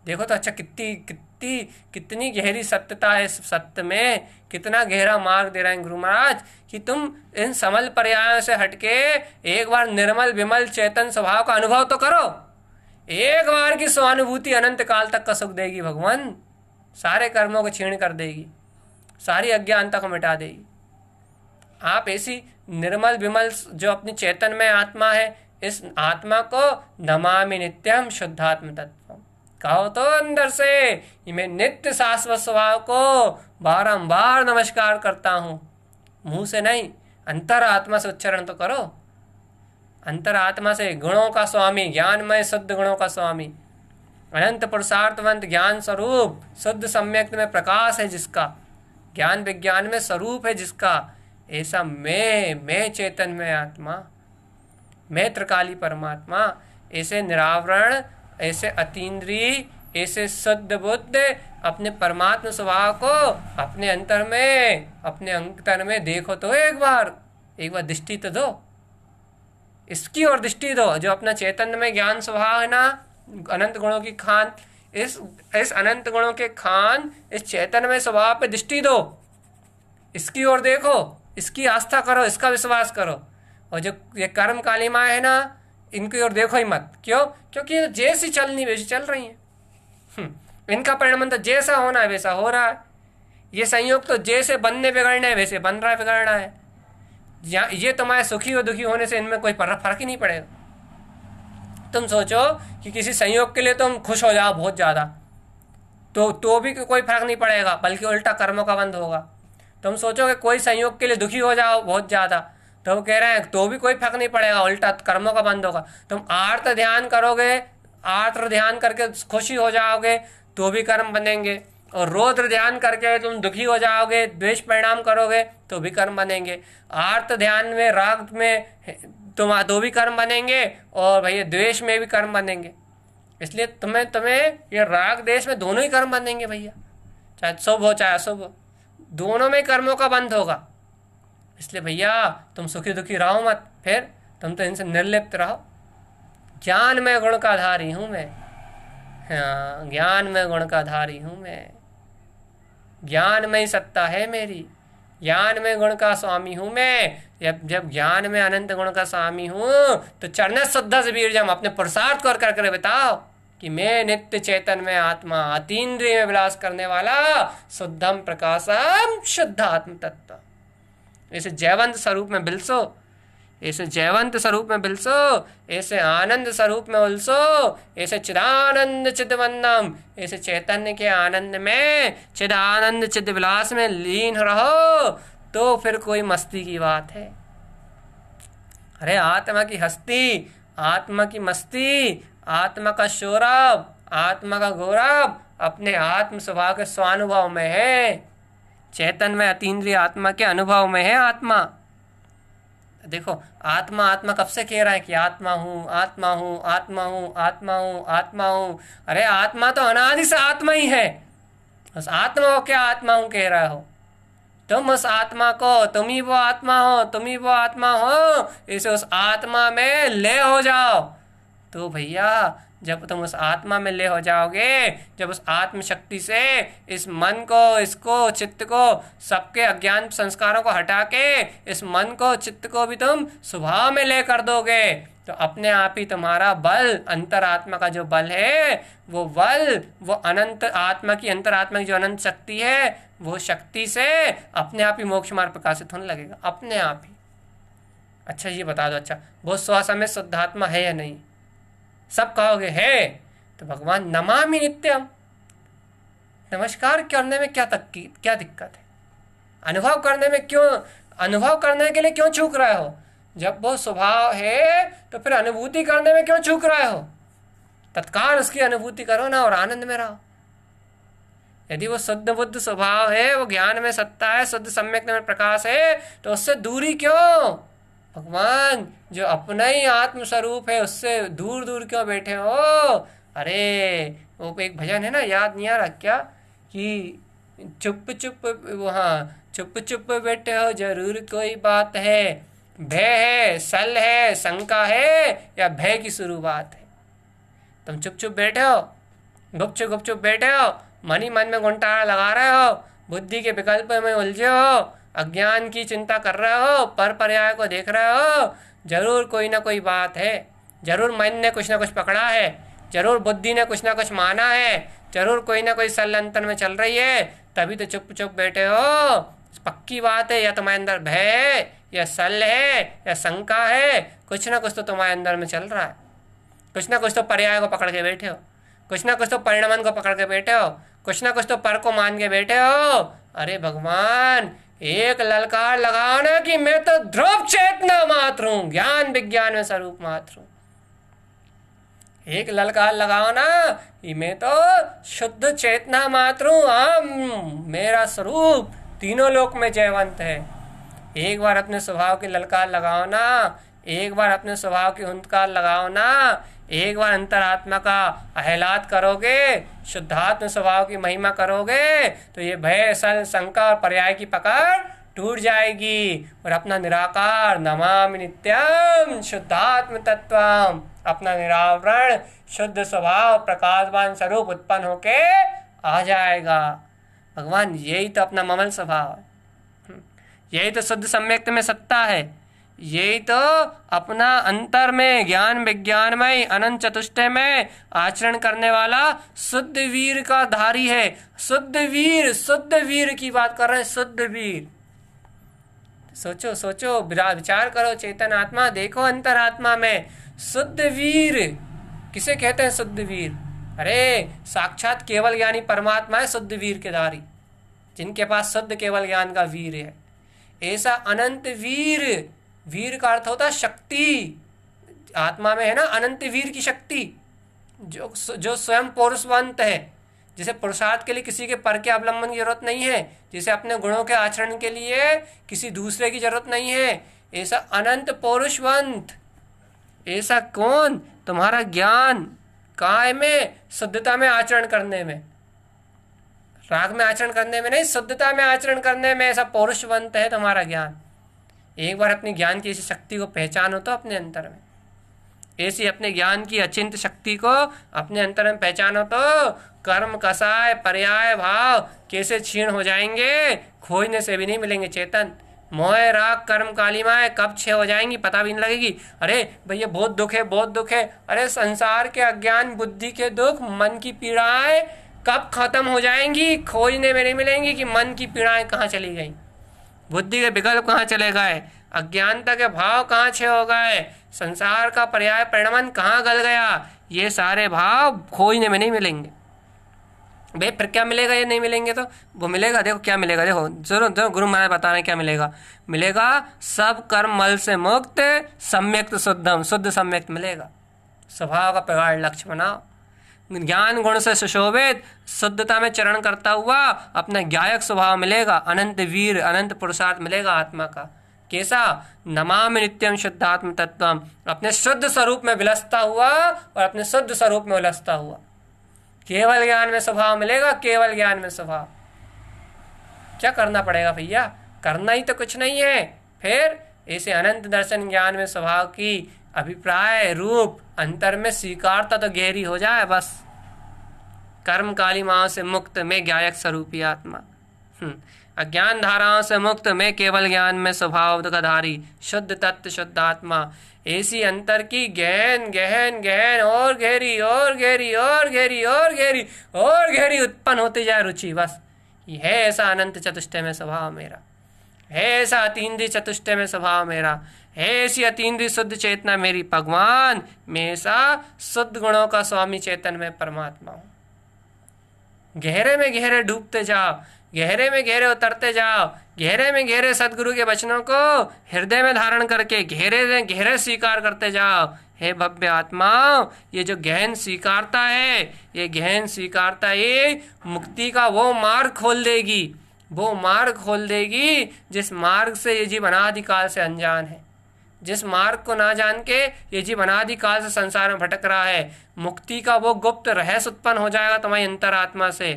S1: देखो तो अच्छा कितनी गहरी सत्यता है इस सत्य में, कितना गहरा मार्ग दे रहे हैं गुरु महाराज कि तुम इन समल पर्यायों से हटके एक बार निर्मल विमल चेतन स्वभाव का अनुभव तो करो। एक बार की स्वानुभूति अनंत काल तक का सुख देगी भगवान, सारे कर्मों को क्षीण कर देगी, सारी अज्ञानता को मिटा देगी। आप ऐसी निर्मल विमल जो अपनी चेतन में आत्मा है, इस आत्मा को नमामि नित्यम शुद्धात्म तत्व कहो तो अंदर से मैं नित्य शाश्वत स्वभाव को बारंबार नमस्कार करता हूँ। मुंह से नहीं, अंतर आत्मा से उच्चारण तो करो। अंतर आत्मा से गुणों का स्वामी, ज्ञानमय शुद्ध गुणों का स्वामी, अनंत पुरुषार्थवंत ज्ञान स्वरूप, शुद्ध सम्यक में प्रकाश है जिसका, ज्ञान विज्ञान में स्वरूप है जिसका, ऐसा मैं चेतन में आत्मा, मैं त्रिकाली परमात्मा, ऐसे निरावरण, ऐसे अतीन्द्रिय, ऐसे शुद्ध बुद्ध अपने परमात्मा स्वभाव को अपने अंतर में देखो तो एक बार दृष्टि तो दो, इसकी ओर दृष्टि दो। जो अपना चैतन्य में ज्ञान स्वभाव है ना, अनंत गुणों की खान, इस अनंत गुणों के खान इस चैतन्य में स्वभाव पे दृष्टि दो, इसकी ओर देखो, इसकी आस्था करो, इसका विश्वास करो। और जो ये कर्म कालिमाएं है ना, इनकी ओर देखो ही मत। क्यों? क्योंकि ये जैसी चलनी वैसी चल रही हैं। इनका परिणाम तो जैसा होना है वैसा हो रहा है। ये संयोग तो जैसे बनने बिगड़ना है वैसे बन रहा है, बिगड़ना है। ये तुम्हारे सुखी और दुखी होने से इनमें कोई फर्क ही नहीं पड़ेगा। तुम सोचो कि किसी संयोग के लिए तुम खुश हो जाओ बहुत ज़्यादा, तो भी कोई फर्क नहीं पड़ेगा, बल्कि उल्टा कर्मों का बंध होगा। तुम सोचो कि कोई संयोग के लिए दुखी हो जाओ बहुत ज़्यादा, तो वो कह रहे हैं तो भी कोई फर्क नहीं पड़ेगा, उल्टा कर्मों का बंद होगा। तुम आर्त ध्यान करोगे, आर्त ध्यान करके खुशी हो जाओगे तो भी कर्म बनेंगे, और रौद्र ध्यान करके तुम दुखी हो जाओगे, द्वेष परिणाम करोगे तो भी कर्म बनेंगे। आर्त ध्यान में, राग में तुम तो भी कर्म बनेंगे, और भैया द्वेष में भी कर्म बनेंगे। इसलिए तुम्हें ये राग द्वेष में दोनों ही कर्म बनेंगे भैया, चाहे शुभ हो चाहे अशुभ हो, दोनों में कर्मों का बंध होगा। इसलिए भैया तुम सुखी दुखी रहो मत, फिर तुम तो इनसे निर्लिप्त रहो। ज्ञान में गुण का धारी हूँ मैं, हाँ ज्ञान में गुण का धारी हूँ मैं, ज्ञान में ही सत्ता है मेरी, ज्ञान में गुण का स्वामी हूँ मैं। जब ज्ञान में अनंत गुण का स्वामी हूँ तो चरण शुद्ध से बीरजम, अपने पुरुषार्थ कर करके बताओ कि मैं नित्य चैतन में आत्मा, अतीन्द्रिय में विलास करने वाला शुद्धम प्रकाशम शुद्ध आत्म तत्व। ऐसे जयवंत स्वरूप में बिलसो, ऐसे जयवंत स्वरूप में बिलसो, ऐसे आनंद स्वरूप में उलसो, ऐसे चिदानंद चिदवंदम, ऐसे चैतन्य के आनंद में, चिदानंद चिद विलास में लीन रहो, तो फिर कोई मस्ती की बात है। अरे आत्मा की हस्ती, आत्मा की मस्ती, आत्मा का सौरभ, आत्मा का गौरव अपने आत्म स्वभाव के स्वानुभव में है। चैतन्य में अतीन्द्रिय आत्मा के अनुभव में है आत्मा। देखो आत्मा आत्मा कब से कह रहा है कि आत्मा हूँ, आत्मा हूँ, आत्मा हूँ, आत्मा हूँ, आत्मा हूँ। अरे आत्मा तो अनादि से आत्मा ही है। उस आत्मा को क्या आत्मा हूँ कह रहा हो? तुम उस आत्मा को, तुम ही वो आत्मा हो, तुम ही वो आत्मा हो, इसे उस आत्मा में ले हो जाओ। तो भैया जब तुम उस आत्मा में ले हो जाओगे, जब उस आत्म शक्ति से इस मन को, इसको, चित्त को, सबके अज्ञान संस्कारों को हटा के इस मन को, चित्त को भी तुम स्वभाव में ले कर दोगे, तो अपने आप ही तुम्हारा बल, अंतरात्मा का जो बल है, वो बल, वो अनंत आत्मा की, अंतरात्मा की जो अनंत शक्ति है, वो शक्ति से अपने आप ही मोक्ष मार्ग प्रकाशित होने लगेगा, अपने आप ही। अच्छा ये बता दो, अच्छा वो स्वसमय शुद्धात्मा है या नहीं? सब कहोगे है, तो भगवान नमामि नित्यम, नमस्कार करने में क्या दिक्कत है? अनुभव करने में क्यों, अनुभव करने के लिए क्यों चूक रहे हो? जब वो स्वभाव है तो फिर अनुभूति करने में क्यों चूक रहे हो? तत्काल उसकी अनुभूति करो ना और आनंद में रहो। यदि वो शुद्ध बुद्ध स्वभाव है, वो ज्ञान में सत्ता है, शुद्ध सम्यक में प्रकाश है, तो उससे दूरी क्यों? भगवान जो अपना ही आत्म स्वरूप है उससे दूर दूर क्यों बैठे हो? अरे वो एक भजन है ना, याद नहीं आ रहा क्या, कि चुप चुप, वहाँ चुप चुप बैठे हो जरूर कोई बात है, भय है, सल है, शंका है, या भय की शुरुआत है। तुम चुप चुप बैठे हो, गुपचुप बैठे हो, मन ही मन में गुंटारा लगा रहे हो, बुद्धि के विकल्प में उलझे हो, अज्ञान की चिंता कर रहे हो, पर पर्याय को देख रहे हो, जरूर कोई ना कोई बात है, जरूर मन ने कुछ ना कुछ पकड़ा है, जरूर बुद्धि ने कुछ ना कुछ माना है, जरूर कोई ना कोई संलंतन में चल रही है, तभी तो चुप चुप बैठे हो। पक्की बात है, या तुम्हारे अंदर भय है, या सल है, या शंका है, कुछ ना कुछ तो तुम्हारे अंदर में चल रहा है, कुछ ना कुछ तो पर्याय को पकड़ के बैठे हो, कुछ ना कुछ तो परिणाम को पकड़ के बैठे हो, कुछ ना कुछ तो पर को मान के बैठे हो। अरे भगवान एक ललकार लगाओ ना कि मैं तो ध्रुव चेतना मात्र हूं, ज्ञान विज्ञान में स्वरूप मात्र हूं। एक ललकार लगाओ ना कि मैं तो शुद्ध चेतना मात्र हूं, मेरा स्वरूप तीनों लोक में जयवंत है। एक बार अपने स्वभाव की ललकार लगाओ ना, एक बार अपने स्वभाव की हुंकार लगाओ ना, एक बार अंतरात्मा का अहलाद करोगे, शुद्धात्म स्वभाव की महिमा करोगे, तो ये भय, सल, शंका और पर्याय की पकड़ टूट जाएगी और अपना निराकार नमामि नित्यम शुद्धात्म तत्वम, अपना निरावरण शुद्ध स्वभाव प्रकाशवान स्वरूप उत्पन्न होके आ जाएगा। भगवान यही तो अपना ममल स्वभाव है, यही तो शुद्ध सम्यक्त में सत्ता है, यही तो अपना अंतर में ज्ञान विज्ञानमय अनंत चतुष्टय में आचरण करने वाला शुद्ध वीर का धारी है। शुद्ध वीर की बात कर रहे हैं, शुद्ध वीर। सोचो सोचो, विचार करो, चेतन आत्मा देखो, अंतरात्मा में शुद्ध वीर किसे कहते हैं? शुद्ध वीर, अरे साक्षात केवल ज्ञानी परमात्मा है शुद्ध वीर के धारी, जिनके पास शुद्ध केवल ज्ञान का वीर है। ऐसा अनंत वीर, वीर का अर्थ होता है शक्ति, आत्मा में है ना अनंत वीर की शक्ति, जो स्वयं पुरुषवंत है, जिसे पुरुषार्थ के लिए किसी के पर के अवलंबन की जरूरत नहीं है, जिसे अपने गुणों के आचरण के लिए किसी दूसरे की जरूरत नहीं है। ऐसा अनंत पुरुषवंत, ऐसा कौन? तुम्हारा ज्ञान काय में? शुद्धता में आचरण करने में, राग में आचरण करने में नहीं, शुद्धता में आचरण करने में ऐसा पौरुषवंत है तुम्हारा ज्ञान। एक बार अपनी ज्ञान की इस शक्ति को पहचानो तो अपने अंतर में, ऐसी अपने ज्ञान की अचिंत शक्ति को अपने अंतर में पहचानो तो कर्म कसाय पर्याय भाव कैसे क्षीण हो जाएंगे, खोजने से भी नहीं मिलेंगे चेतन। मोह राग कर्म कालिमाएं कब क्षय हो जाएंगी पता भी नहीं लगेगी। अरे भैया बहुत दुख है, बहुत दुख है। अरे संसार के अज्ञान बुद्धि के दुख, मन की पीड़ाएं कब खत्म हो जाएंगी, खोजने में नहीं मिलेंगी कि मन की पीड़ाएं कहाँ चली गई, बुद्धि के विकल्प कहाँ चले गए, अज्ञानता के भाव कहाँ क्षय हो गए, संसार का पर्याय परिणमन कहाँ गल गया। ये सारे भाव खोजने में नहीं मिलेंगे। भाई फिर क्या मिलेगा, ये नहीं मिलेंगे तो वो मिलेगा। देखो क्या मिलेगा, देखो जरूर जरूर गुरु महाराज बता रहे हैं क्या मिलेगा। मिलेगा सब कर्म मल से मुक्त सम्यक्त शुद्धम, शुद्ध सम्यक्त मिलेगा। स्वभाव का प्रगाढ़ लक्ष्य बनाओ, ज्ञान गुण से सुशोभित शुद्धता में चरण करता हुआ अपना ज्ञायक स्वभाव मिलेगा। अनंत वीर अनंत पुरुषार्थ मिलेगा आत्मा का। कैसा, नमामि नित्यम शुद्धात्म तत्वम, अपने शुद्ध स्वरूप में विलसता हुआ और अपने शुद्ध स्वरूप में उलसता हुआ। केवल ज्ञान में स्वभाव मिलेगा, केवल ज्ञान में स्वभाव। क्या करना पड़ेगा भैया, करना ही तो कुछ नहीं है। फिर ऐसे अनंत दर्शन ज्ञान में स्वभाव की अभिप्राय रूप अंतर में स्वीकारता तो गहरी हो जाए बस। कर्म कालिमाओं से मुक्त में ज्ञायक स्वरूपी आत्मा, अज्ञान धाराओं से मुक्त में केवल ज्ञान में स्वभाव का धारी शुद्ध तत्व शुद्ध आत्मा। ऐसी अंतर की गहन गहन गहन और गहरी और गहरी और गहरी और गहरी और गहरी उत्पन्न होती जाए रुचि। बस ये है ऐसा अनंत चतुष्टय में स्वभाव मेरा, है ऐसा अतीन्द्रिय चतुष्टय में स्वभाव मेरा, है ऐसी अतीन्द्रिय शुद्ध चेतना मेरी। भगवान मैं ऐसा शुद्ध गुणों का स्वामी चेतन में परमात्मा हूँ। गहरे में गहरे डूबते जाओ, गहरे में गहरे उतरते जाओ, गहरे में गहरे सदगुरु के वचनों को हृदय में धारण करके गहरे में गहरे स्वीकार करते जाओ। हे भव्य आत्माओं, ये जो गहन स्वीकारता है, ये गहन स्वीकारता ये मुक्ति का वो मार्ग खोल देगी, वो मार्ग खोल देगी जिस मार्ग से ये जीव अनादिकाल से अनजान है, जिस मार्ग को ना जान के ये जीव अनादिकाल से संसार में भटक रहा है। मुक्ति का वो गुप्त रहस्य उत्पन्न हो जाएगा तुम्हारी अंतरात्मा से।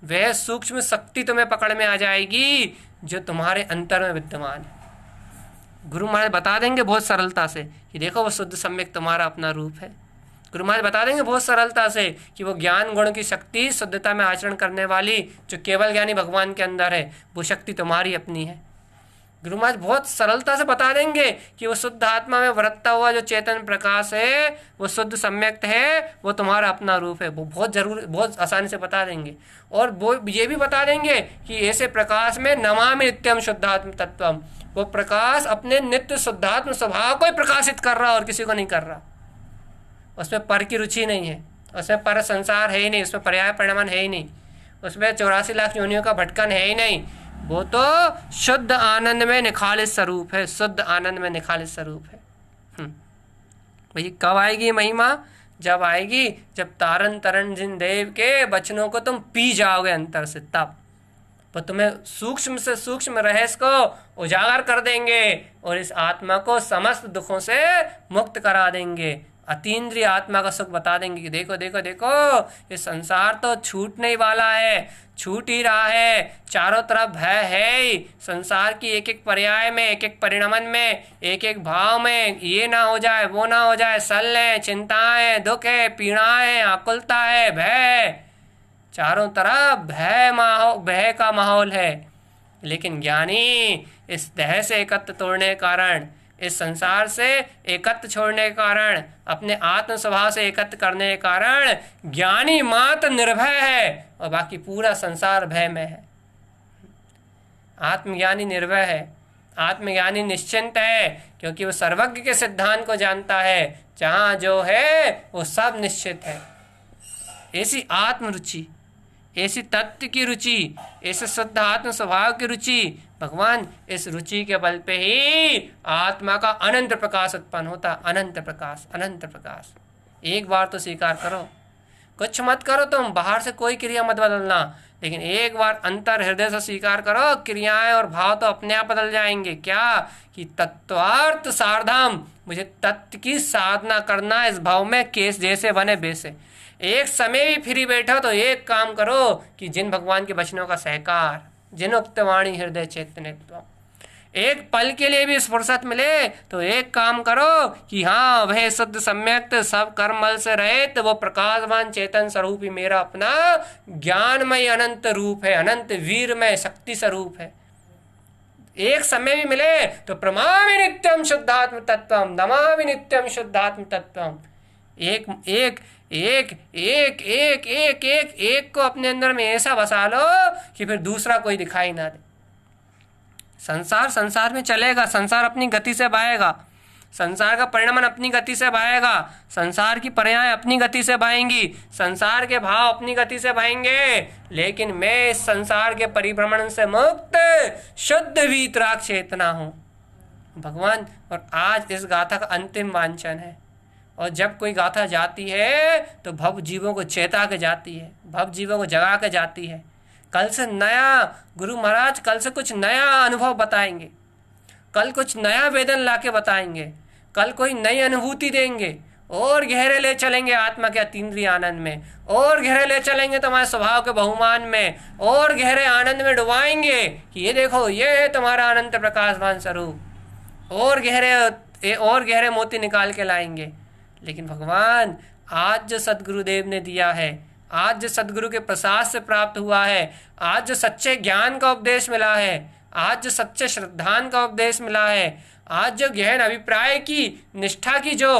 S1: वह सूक्ष्म शक्ति तुम्हें पकड़ में आ जाएगी जो तुम्हारे अंतर में विद्यमान है। गुरु महाराज बता देंगे बहुत सरलता से कि देखो वो शुद्ध सम्यक तुम्हारा अपना रूप है। गुरु महाराज बता देंगे बहुत सरलता से कि वो ज्ञान गुण की शक्ति शुद्धता में आचरण करने वाली जो केवल ज्ञानी भगवान के अंदर है, वो शक्ति तुम्हारी अपनी है। गुरु महाराज बहुत सरलता से बता देंगे कि वो शुद्ध आत्मा में बरतता हुआ जो चेतन प्रकाश है, वो शुद्ध सम्यक्त है, वो तुम्हारा अपना रूप है। वो बहुत आसानी से बता देंगे। और वो ये भी बता देंगे कि ऐसे प्रकाश में नमामि नित्यम शुद्धात्म तत्वम, वो प्रकाश अपने नित्य शुद्धात्म स्वभाव को ही प्रकाशित कर रहा और किसी को नहीं कर रहा। उसमें पर की रुचि नहीं है, उसमें पर संसार है ही नहीं, उसमें पर्याय परिणमन है ही नहीं, उसमें 84 लाख योनियों का भटकन है ही नहीं। वो तो शुद्ध आनंद में निखालित स्वरूप है, शुद्ध आनंद में निखालित स्वरूप है। भाई कब आएगी महिमा? जब आएगी जब तारन तरन जिन देव के वचनों को तुम पी जाओगे अंतर से, तब वो तुम्हें सूक्ष्म से सूक्ष्म रहस्य को उजागर कर देंगे और इस आत्मा को समस्त दुखों से मुक्त करा देंगे। अतीन्द्रिय आत्मा का सुख बता देंगे कि देखो देखो देखो ये संसार तो छूटने वाला है, छूट ही रहा है, चारों तरफ भय है ही। संसार की एक एक पर्याय में, एक एक परिणमन में, एक एक भाव में ये ना हो जाए वो ना हो जाए, सल्लें चिंताएं दुख है पीड़ाएं आकुलता है भय, चारों तरफ भय का माहौल है। लेकिन ज्ञानी इस देह से एकत्र तोड़ने के कारण, इस संसार से एकत्र छोड़ने के कारण, अपने आत्म स्वभाव से एकत्र करने के कारण ज्ञानी मात्र निर्भय है और बाकी पूरा संसार भय में है। आत्मज्ञानी निर्भय है, आत्मज्ञानी निश्चिंत है, क्योंकि वो सर्वज्ञ के सिद्धांत को जानता है, जहाँ जो है वो सब निश्चित है। ऐसी आत्मरुचि, ऐसी तत्व की रुचि, ऐसे शुद्ध आत्म स्वभाव की रुचि, भगवान इस रुचि के बल पे ही आत्मा का अनंत प्रकाश उत्पन्न होता। अनंत प्रकाश, अनंत प्रकाश। एक बार तो स्वीकार करो, कुछ मत करो, तुम बाहर से कोई क्रिया मत बदलना, लेकिन एक बार अंतर हृदय से स्वीकार करो, क्रियाएं और भाव तो अपने आप बदल जाएंगे। क्या कि तत्वार्थ सारधाम, मुझे तत्व की साधना करना इस भाव में केस जैसे बने वैसे। एक समय भी फ्री बैठो तो एक काम करो कि जिन भगवान के वचनों का सहकार, जिन उक्त वाणी हृदय चैतन्य, एक पल के लिए भी फुर्सत मिले तो एक काम करो कि हाँ वह शुद्ध सम्यक्त सब कर्मल से रहे, तो वो प्रकाशवान चेतन स्वरूप ही मेरा अपना ज्ञानमय अनंत रूप है, अनंत वीरमय शक्ति स्वरूप है। एक समय भी मिले तो प्रणमामि नित्यम शुद्धात्म तत्वम, नमामि नित्यम शुद्धात्म तत्वम। एक एक एक एक एक एक एक एक को अपने अंदर में ऐसा बसा लो कि फिर दूसरा कोई दिखाई ना दे। संसार संसार में चलेगा, संसार अपनी गति से बहेगा, संसार का परिणमन अपनी गति से बहेगा, संसार की पर्याय अपनी गति से बहेंगी, संसार के भाव अपनी गति से बहेंगे, लेकिन मैं इस संसार के परिभ्रमण से मुक्त शुद्ध वीतराग चेतना हूँ भगवान। और आज इस गाथा का अंतिम वांछन है, और जब कोई गाथा जाती है तो भव जीवों को चेता के जाती है, भव जीवों को जगा के जाती है। कल से नया गुरु महाराज कल से कुछ नया अनुभव बताएंगे, कल कुछ नया वेदन लाके बताएंगे, कल कोई नई अनुभूति देंगे, और गहरे ले चलेंगे आत्मा के अतीन्द्रिय आनंद में, और गहरे ले चलेंगे तुम्हारे स्वभाव के बहुमान में, और गहरे आनंद में डुबाएंगे कि ये देखो ये है तुम्हारा अनंत प्रकाशवान स्वरूप, और गहरे मोती निकाल के लाएंगे। लेकिन भगवान आज जो सदगुरुदेव ने दिया है, आज जो सदगुरु के प्रसाद से प्राप्त हुआ है, आज जो सच्चे ज्ञान का उपदेश मिला है, आज जो सच्चे श्रद्धान का उपदेश मिला है, आज जो गहन अभिप्राय की निष्ठा की जो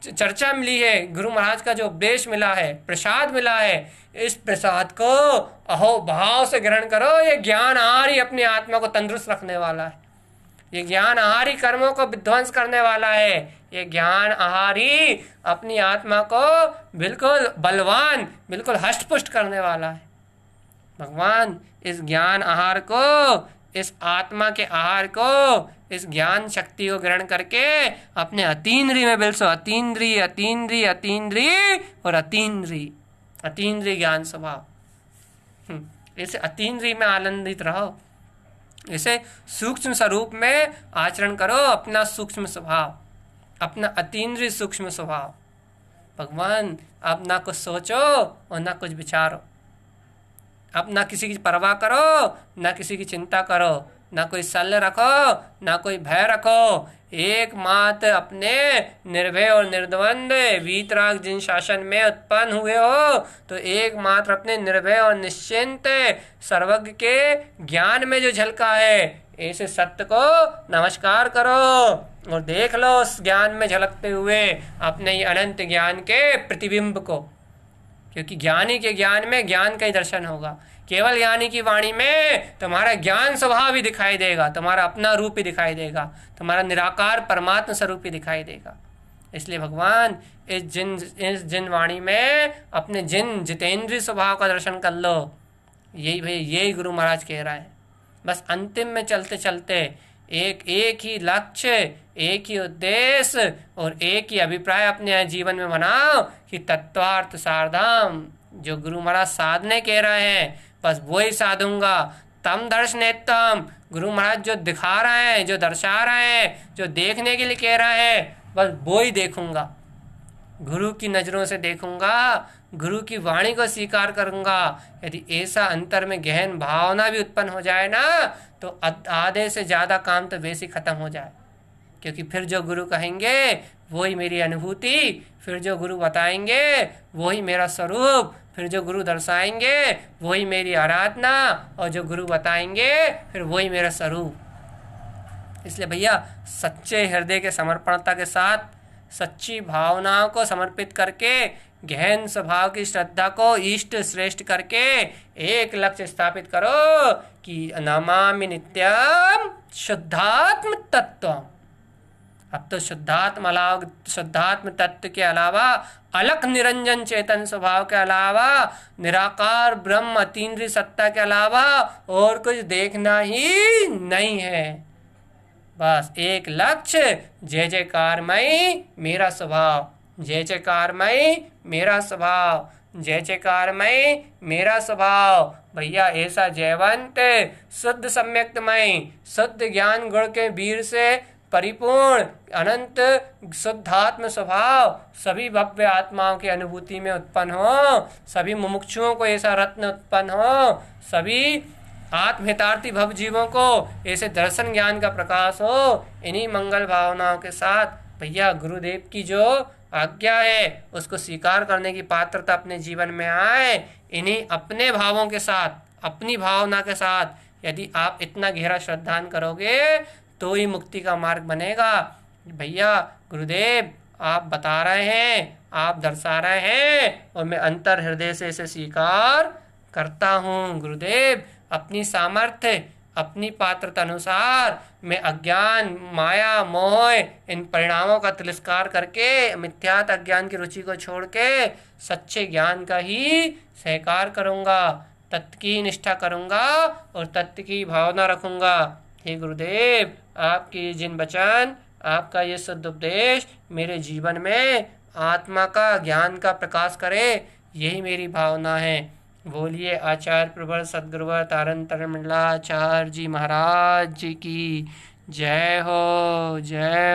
S1: चर्चा मिली है, गुरु महाराज का जो उपदेश मिला है, प्रसाद मिला है, इस प्रसाद को अहो भाव से ग्रहण करो। ये ज्ञान आहार ही अपनी आत्मा को तंदुरुस्त रखने वाला है, ये ज्ञान आहार ही कर्मों को विध्वंस करने वाला है, ये ज्ञान आहार ही अपनी आत्मा को बिल्कुल बलवान, बिल्कुल हष्टपुष्ट करने वाला है। भगवान इस ज्ञान आहार को, इस आत्मा के आहार को, इस ज्ञान शक्ति को ग्रहण करके अपने अतीन्द्रिय में बिल्सो, अतीन्द्रिय अतीन्द्रिय अतीन्द्रिय और अतीन्द्रिय, अतीन्द्रिय ज्ञान स्वभाव, इसे अतीन्द्रिय में आनंदित रहो, इसे सूक्ष्म स्वरूप में आचरण करो, अपना सूक्ष्म स्वभाव, अपना अतीन्द्रिय सूक्ष्म स्वभाव। भगवान अब ना कुछ सोचो और ना कुछ विचारो, अब ना किसी की परवाह करो, ना किसी की चिंता करो, ना कोई शल्य रखो, ना कोई भय रखो, एकमात्र अपने निर्भय और निर्द्वंद वीतराग जिन शासन में उत्पन्न हुए हो, तो एकमात्र अपने निर्भय और निश्चिंत सर्वज्ञ के ज्ञान में जो झलका है, ऐसे सत्य को नमस्कार करो और देख लो उस ज्ञान में झलकते हुए अपने ही अनंत ज्ञान के प्रतिबिंब को। क्योंकि ज्ञानी के ज्ञान में ज्ञान का ही दर्शन होगा, केवल ज्ञानी की वाणी में तुम्हारा ज्ञान स्वभाव ही दिखाई देगा, तुम्हारा अपना रूप ही दिखाई देगा, तुम्हारा निराकार परमात्मा स्वरूप ही दिखाई देगा। इसलिए भगवान इस जिन वाणी में अपने जितेंद्रीय स्वभाव का दर्शन कर लो। यही गुरु महाराज कह रहा है। बस अंतिम में चलते चलते एक ही लक्ष्य, एक ही उद्देश्य और एक ही अभिप्राय अपने जीवन में बनाओ कि तत्वार्थ सारधाम, जो गुरु महाराज साधने कह रहे हैं बस वो ही साधूंगा। तम दर्शनेत्तम, गुरु महाराज जो दिखा रहे हैं, जो दर्शा रहे हैं, जो देखने के लिए कह रहे हैं, बस वो ही देखूंगा, गुरु की नज़रों से देखूंगा, गुरु की वाणी को स्वीकार करूंगा। यदि ऐसा अंतर में गहन भावना भी उत्पन्न हो जाए ना, तो आधे से ज़्यादा काम तो वैसे ही खत्म हो जाए। क्योंकि फिर जो गुरु कहेंगे वही मेरी अनुभूति, फिर जो गुरु बताएंगे वही मेरा स्वरूप, फिर जो गुरु दर्शाएंगे वही मेरी आराधना, और जो गुरु बताएंगे फिर वही मेरा स्वरूप। इसलिए भैया सच्चे हृदय के समर्पणता के साथ, सच्ची भावनाओं को समर्पित करके, गहन स्वभाव की श्रद्धा को इष्ट श्रेष्ठ करके एक लक्ष्य स्थापित करो कि नमामि नित्यम शुद्धात्म तत्व। अब तो शुद्धात्म तत्व के अलावा, अलख निरंजन चेतन स्वभाव के अलावा, निराकार ब्रह्म अतीन्द्रिय सत्ता के अलावा और कुछ देखना ही नहीं है। बस एक लक्ष्य, जय जयकारमयी मेरा स्वभाव, जय जयकारमयी मेरा स्वभाव, जय जयकारमयी मेरा स्वभाव। भैया ऐसा जयवंत शुद्ध सम्यक्तमय, शुद्ध ज्ञान गुण के वीर से परिपूर्ण अनंत शुद्धात्म स्वभाव सभी भव्य आत्माओं की अनुभूति में उत्पन्न हो, सभी मुमुक्षुओं को ऐसा रत्न उत्पन्न हो, सभी आत्महितार्थी भव जीवों को ऐसे दर्शन ज्ञान का प्रकाश हो। इन्हीं मंगल भावनाओं के साथ भैया गुरुदेव की जो आज्ञा है उसको स्वीकार करने की पात्रता अपने जीवन में आए। इन्हीं अपने भावों के साथ, अपनी भावना के साथ यदि आप इतना गहरा श्रद्धान करोगे तो ही मुक्ति का मार्ग बनेगा। भैया गुरुदेव आप बता रहे हैं, आप दर्शा रहे हैं और मैं अंतर हृदय से इसे स्वीकार करता हूँ। गुरुदेव अपनी सामर्थ्य, अपनी पात्रता अनुसार मैं अज्ञान, माया, मोह इन परिणामों का तिरस्कार करके मिथ्यात अज्ञान की रुचि को छोड़ के सच्चे ज्ञान का ही स्वीकार करूँगा, तत्व की निष्ठा करूँगा और तत्व की भावना रखूँगा। हे गुरुदेव आपके जिन वचन, आपका ये शुद्ध उपदेश मेरे जीवन में आत्मा का ज्ञान का प्रकाश करे, यही मेरी भावना है। बोलिए आचार्य प्रवर सदगुरुवर तारन मंडलाचार्य जी महाराज जी की जय हो, जय।